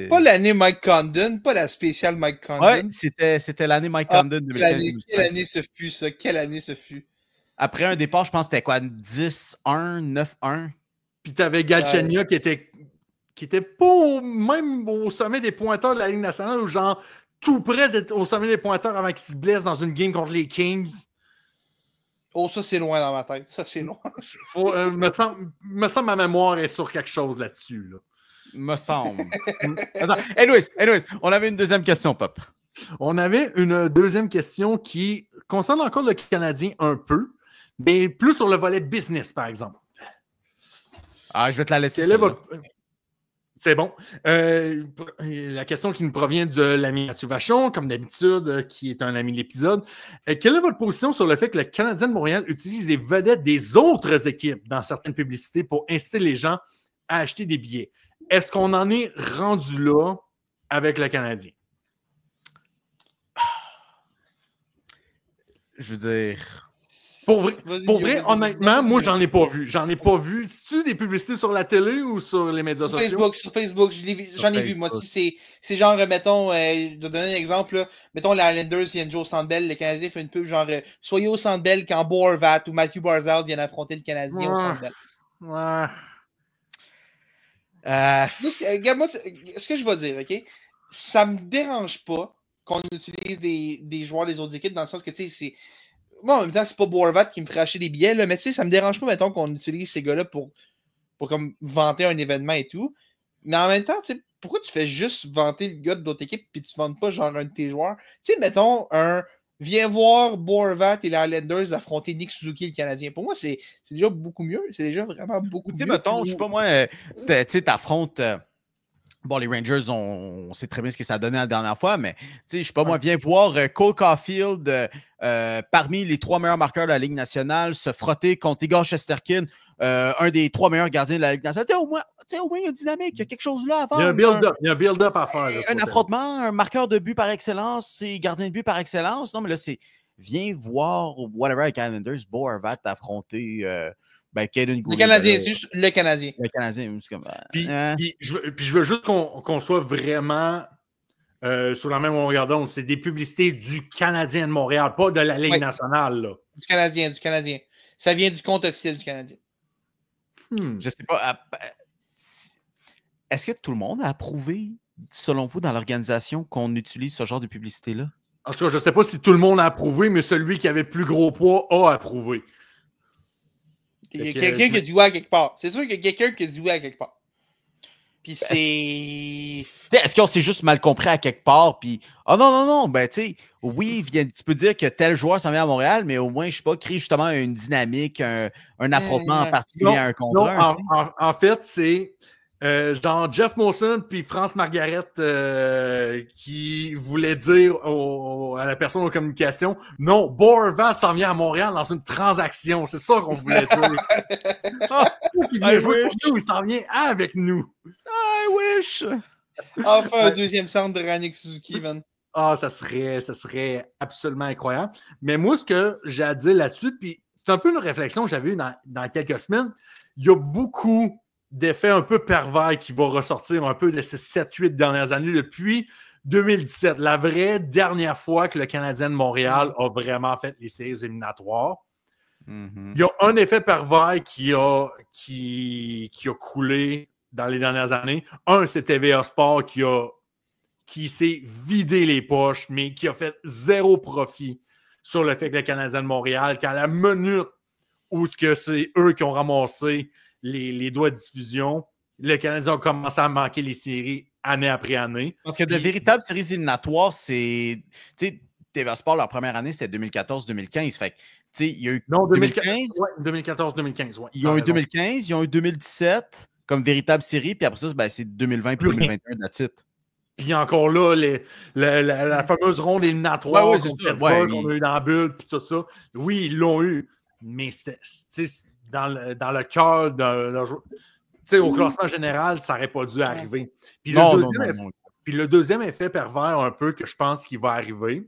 Pas l'année Mike Condon, pas la spéciale Mike Condon. Ouais, c'était l'année Mike Condon 2015-2016. Quelle année ce fut, ça? Quelle année ce fut? Après un départ, je pense que c'était quoi? 10-1, 9-1? Puis t'avais Galchenyuk qui était pas même au sommet des pointeurs de la Ligue nationale, ou genre tout près d'être au sommet des pointeurs avant qu'il se blesse dans une game contre les Kings. Oh, ça, c'est loin dans ma tête. Ça, c'est loin. Me semble ma mémoire est sur quelque chose là-dessus. Là. Me semble. Attends, anyways, on avait une deuxième question, Pop. On avait une deuxième question qui concerne encore le Canadien un peu, mais plus sur le volet business, par exemple. Ah, je vais te la laisser. C'est bon. La question qui nous provient de l'ami Mathieu Vachon, comme d'habitude, qui est un ami de l'épisode. Quelle est votre position sur le fait que le Canadien de Montréal utilise les vedettes des autres équipes dans certaines publicités pour inciter les gens à acheter des billets? Est-ce qu'on en est rendu là avec le Canadien? Je veux dire... Pour vrai, honnêtement, moi, j'en ai pas vu. J'en ai pas vu. C'est-tu des publicités sur la télé ou sur les médias sociaux? Sur Facebook, j'en ai vu. Moi, si c'est genre, mettons, de donner un exemple, là, mettons, les Islanders viennent jouer au Centre Bell, le Canadien fait une pub genre, soyez au Centre Bell quand Bo Horvat ou Matthew Barzal viennent affronter le Canadien au Centre Bell. Ouais. Regarde-moi, ce que je vais dire, OK? Ça me dérange pas qu'on utilise des joueurs des autres équipes, dans le sens que, tu sais, c'est... Moi, en même temps, c'est pas Boervat qui me ferait acheter des billets, là, mais tu sais, ça me dérange pas, mettons, qu'on utilise ces gars-là pour comme vanter un événement et tout. Mais en même temps, tu sais, pourquoi tu fais juste vanter le gars de d'autres équipes puis tu ne vantes pas genre un de tes joueurs? Tu sais, mettons, viens voir Boervat et les Islanders affronter Nick Suzuki, le Canadien. Pour moi, c'est déjà beaucoup mieux. C'est déjà vraiment beaucoup mieux. Tu sais, mettons, je sais pas moi, tu sais, t'affrontes... Bon, les Rangers, on sait très bien ce que ça a donné la dernière fois, mais tu sais, je sais pas, moi, viens voir Cole Caulfield, parmi les 3 meilleurs marqueurs de la Ligue nationale, se frotter contre Igor Shesterkin, un des 3 meilleurs gardiens de la Ligue nationale. Tu sais, au moins, il y a une dynamique, il y a quelque chose là avant. Il y a un build-up à faire. Un affrontement, un marqueur de but par excellence, c'est gardien de but par excellence. Non, mais là, c'est viens voir whatever avec Islanders, Bo Horvat affronter... Caden Goulet, le Canadien, c'est juste le Canadien. Le Canadien, c'est comme... Puis je veux juste qu'on soit vraiment sur la même longueur d'onde. C'est des publicités du Canadien de Montréal, pas de la Ligue nationale. Là. Du Canadien. Ça vient du compte officiel du Canadien. Je sais pas. Est-ce que tout le monde a approuvé, selon vous, dans l'organisation, qu'on utilise ce genre de publicité-là? En tout cas, je ne sais pas si tout le monde a approuvé, mais celui qui avait le plus gros poids a approuvé. Il y a quelqu'un qui a dit ouais à quelque part. C'est sûr qu'il y a quelqu'un qui a dit ouais à quelque part. Puis c'est... Est-ce qu'on s'est juste mal compris à quelque part? Puis, non. Ben, tu sais, oui, tu peux dire que tel joueur s'en vient à Montréal, mais au moins, je sais pas, créer justement une dynamique, un affrontement en particulier à un contre un. En fait, c'est genre Jeff Molson puis France Margaret qui voulait dire à la personne en communication non, Bo Horvat s'en vient à Montréal dans une transaction. C'est ça qu'on voulait dire. Il s'en vient avec nous. I wish! Enfin, un deuxième centre de Nick Suzuki, man. Ah, ça serait absolument incroyable. Mais moi, ce que j'ai à dire là-dessus, puis c'est un peu une réflexion que j'avais eue dans quelques semaines, il y a beaucoup d'effet un peu pervers qui va ressortir un peu de ces 7-8 dernières années depuis 2017. La vraie dernière fois que le Canadien de Montréal a vraiment fait les séries éliminatoires. Il y a un effet pervers qui a coulé dans les dernières années. Un, c'est TVA Sport qui s'est vidé les poches, mais qui a fait zéro profit sur le fait que le Canadien de Montréal, qu'à la minute où c'est eux qui ont ramassé les droits de diffusion, le Canadien a commencé à manquer les séries année après année. Parce que de véritables séries éliminatoires, c'est... Tu sais, TVA Sport, leur première année, c'était 2014-2015. Fait que, tu sais, il y a eu 2015. Ouais, 2014-2015, ouais. Ils ont eu 2015, ils ont eu 2017 comme véritable série, puis après ça, ben, c'est 2020 puis 2021 de la titre. Puis encore là, la fameuse ronde éliminatoire qu'on a eu dans la bulle, puis tout ça. Oui, ils l'ont eu, mais c'était dans le cœur de leur joueur. Au classement général, ça n'aurait pas dû arriver. Puis le deuxième effet pervers un peu que je pense qu'il va arriver,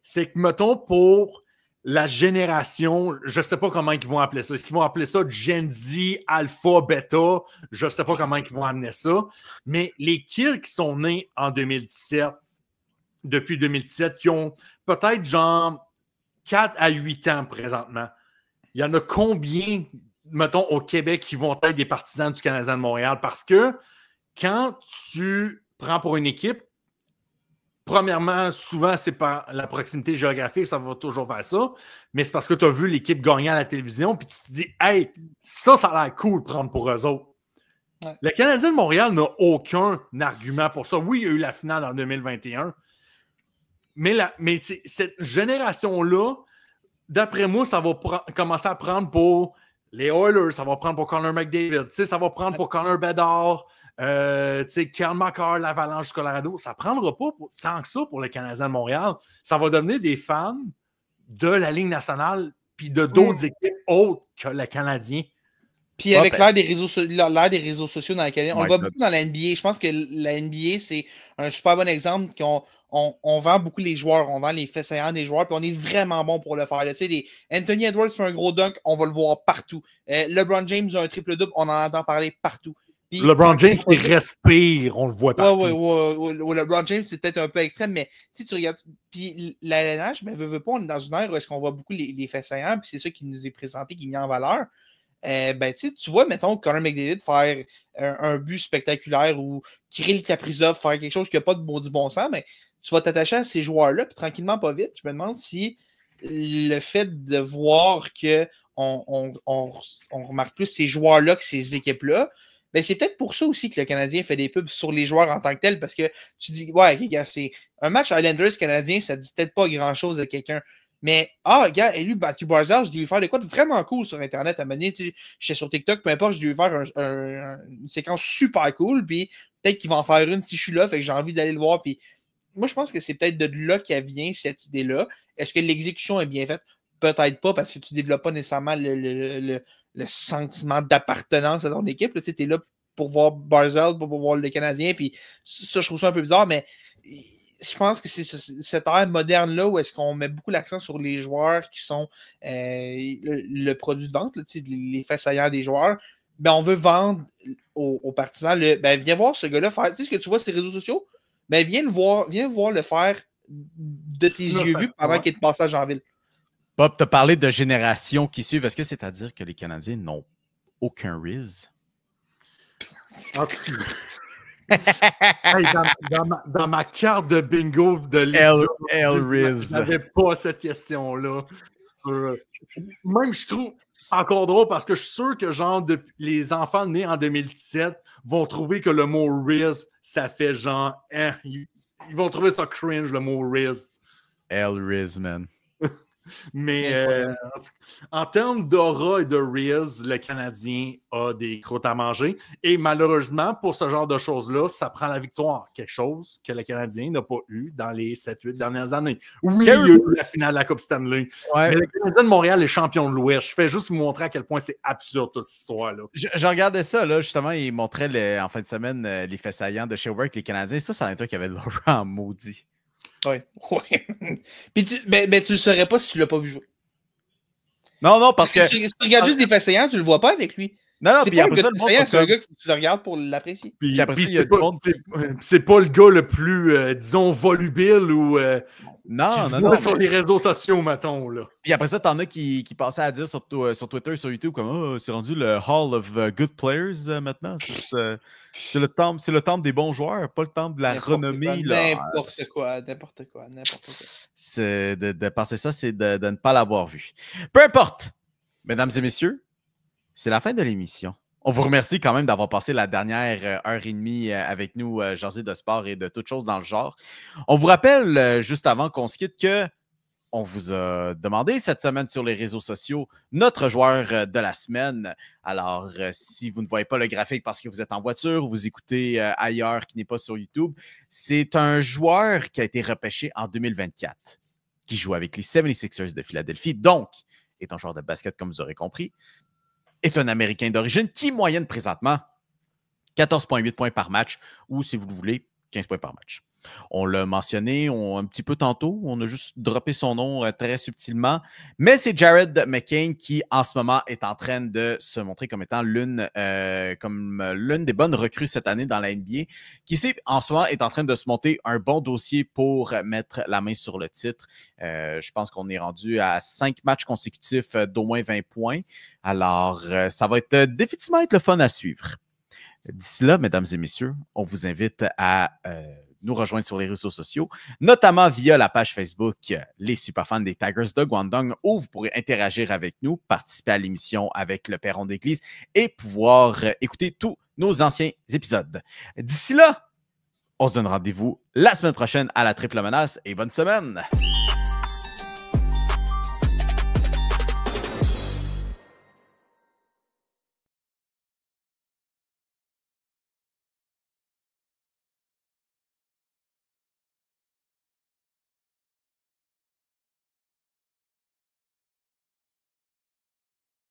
c'est que, mettons, pour la génération, je ne sais pas comment ils vont appeler ça. Est-ce qu'ils vont appeler ça Gen Z, Alpha, Beta? Je ne sais pas comment ils vont amener ça. Mais les kids qui sont nés en 2017, depuis 2017, qui ont peut-être genre 4 à 8 ans présentement, il y en a combien, mettons, au Québec qui vont être des partisans du Canadien de Montréal? Parce que quand tu prends pour une équipe, premièrement, souvent, c'est par la proximité géographique, ça va toujours faire ça, mais c'est parce que tu as vu l'équipe gagner à la télévision, puis tu te dis, hey, ça a l'air cool de prendre pour eux autres. Ouais. Le Canadien de Montréal n'a aucun argument pour ça. Oui, il y a eu la finale en 2021, mais cette génération-là, d'après moi, ça va commencer à prendre pour les Oilers, ça va prendre pour Connor McDavid, ça va prendre pour Connor Bedard, Kyle McCarr, l'Avalanche du Colorado. Ça ne prendra pas tant que ça pour le Canadien de Montréal. Ça va devenir des fans de la Ligue nationale puis de d'autres équipes autres que le Canadien. Puis avec l'ère des réseaux sociaux dans lesquels on le voit beaucoup dans la NBA. Je pense que la NBA, c'est un super bon exemple qu'on vend beaucoup les joueurs, on vend les faits saillants des joueurs, puis on est vraiment bon pour le faire. Anthony Edwards fait un gros dunk, on va le voir partout. LeBron James a un triple-double, on en entend parler partout. Puis, LeBron James, il respire, on le voit partout. Ouais, LeBron James, c'est peut-être un peu extrême, mais tu regardes. Puis l'ALNH, mais veut pas, on est dans une ère où est-ce qu'on voit beaucoup les faits saillants, puis c'est ça qui nous est présenté, qui est mis en valeur. Tu vois, mettons, Connor McDavid faire un but spectaculaire ou Kirill Kaprizov faire quelque chose qui n'a pas de bon sens, mais tu vas t'attacher à ces joueurs-là, puis tranquillement, pas vite, je me demande si le fait de voir qu'on remarque plus ces joueurs-là que ces équipes-là, ben c'est peut-être pour ça aussi que le Canadien fait des pubs sur les joueurs en tant que tel, parce que tu dis, ouais, gars, c'est un match Islanders-Canadien, ça dit peut-être pas grand-chose à quelqu'un. Mais, gars, lui, Matthew Barzal, je lui ai faire de quoi de vraiment cool sur Internet. À un moment donné, j'étais sur TikTok, peu importe, je lui ai faire une séquence super cool, puis peut-être qu'il va en faire une si je suis là, fait que j'ai envie d'aller le voir. Puis moi, je pense que c'est peut-être de là qu'elle vient, cette idée-là. Est-ce que l'exécution est bien faite? Peut-être pas, parce que tu ne développes pas nécessairement le sentiment d'appartenance à ton équipe. Tu es là pour voir Barzal, pour voir le Canadien, puis ça, je trouve ça un peu bizarre, mais je pense que c'est cette ère moderne-là où est-ce qu'on met beaucoup l'accent sur les joueurs qui sont le produit de vente, les faits saillants des joueurs. Ben, on veut vendre aux partisans viens voir ce gars-là faire. Tu sais ce que tu vois sur les réseaux sociaux? Ben, viens voir le faire de tes yeux vus pendant qu'il est de passage en ville. Bob, tu as parlé de générations qui suivent. Est-ce que c'est-à-dire que les Canadiens n'ont aucun Riz? Hey, dans ma carte de bingo de l'émission, je n'avais pas cette question-là. Même, je trouve encore drôle parce que je suis sûr que les enfants nés en 2017 vont trouver que le mot Riz, ça fait genre... ils vont trouver ça cringe, le mot Riz. Riz, man. Mais en termes d'aura et de Riz, le Canadien a des croûtes à manger. Et malheureusement, pour ce genre de choses-là, ça prend la victoire. Quelque chose que le Canadien n'a pas eu dans les 7-8 dernières années. Oui, il y a eu la finale de la Coupe Stanley. Ouais. Mais le Canadien de Montréal est champion de l'Ouest. Je fais juste vous montrer à quel point c'est absurde, toute cette histoire-là. Je regardais ça, là, justement. Il montrait en fin de semaine les faits saillants de chez Work, les Canadiens. Ça en est un qui avait Laurent maudit. Oui. Puis tu le saurais pas si tu l'as pas vu jouer. Non, parce que... Si tu regardes juste des faits saillants, tu le vois pas avec lui. Non, C'est puis pas un après gars ça, de le monde c'est un comme- gars que tu le regardes pour l'apprécier. Puis, Puis après ça, il y a c'est du pas, monde- c'est pas le gars le plus, disons, volubile ou qui Non, se non, voit non. sur mais- les réseaux sociaux, mettons. Là. Puis après ça, t'en as qui passaient à dire sur Twitter, sur YouTube, comme oh, c'est rendu le Hall of Good Players maintenant. C'est le temple des bons joueurs, pas le temple de la renommée. N'importe quoi. C'est de penser ça, c'est de ne pas l'avoir vu. Peu importe, mesdames et messieurs, c'est la fin de l'émission. On vous remercie quand même d'avoir passé la dernière heure et demie avec nous, jaser de sport et de toutes choses dans le genre. On vous rappelle, juste avant qu'on se quitte, que on vous a demandé cette semaine sur les réseaux sociaux notre joueur de la semaine. Alors, si vous ne voyez pas le graphique parce que vous êtes en voiture ou vous écoutez ailleurs qui n'est pas sur YouTube, c'est un joueur qui a été repêché en 2024, qui joue avec les 76ers de Philadelphie, donc est un joueur de basket, comme vous aurez compris, est un Américain d'origine qui moyenne présentement 14,8 points par match ou, si vous le voulez, 15 points par match. On l'a mentionné un petit peu tantôt, on a juste droppé son nom très subtilement, mais c'est Jared McCain qui, en ce moment, est en train de se montrer comme étant l'une des bonnes recrues cette année dans la NBA, qui, en ce moment, est en train de se monter un bon dossier pour mettre la main sur le titre. Je pense qu'on est rendu à 5 matchs consécutifs d'au moins 20 points. Alors, ça va être définitivement être le fun à suivre. D'ici là, mesdames et messieurs, on vous invite à nous rejoindre sur les réseaux sociaux, notamment via la page Facebook Les Superfans des Tigers de Guangdong, où vous pourrez interagir avec nous, participer à l'émission avec le Perron d'Église et pouvoir écouter tous nos anciens épisodes. D'ici là, on se donne rendez-vous la semaine prochaine à la Triple Menace et bonne semaine!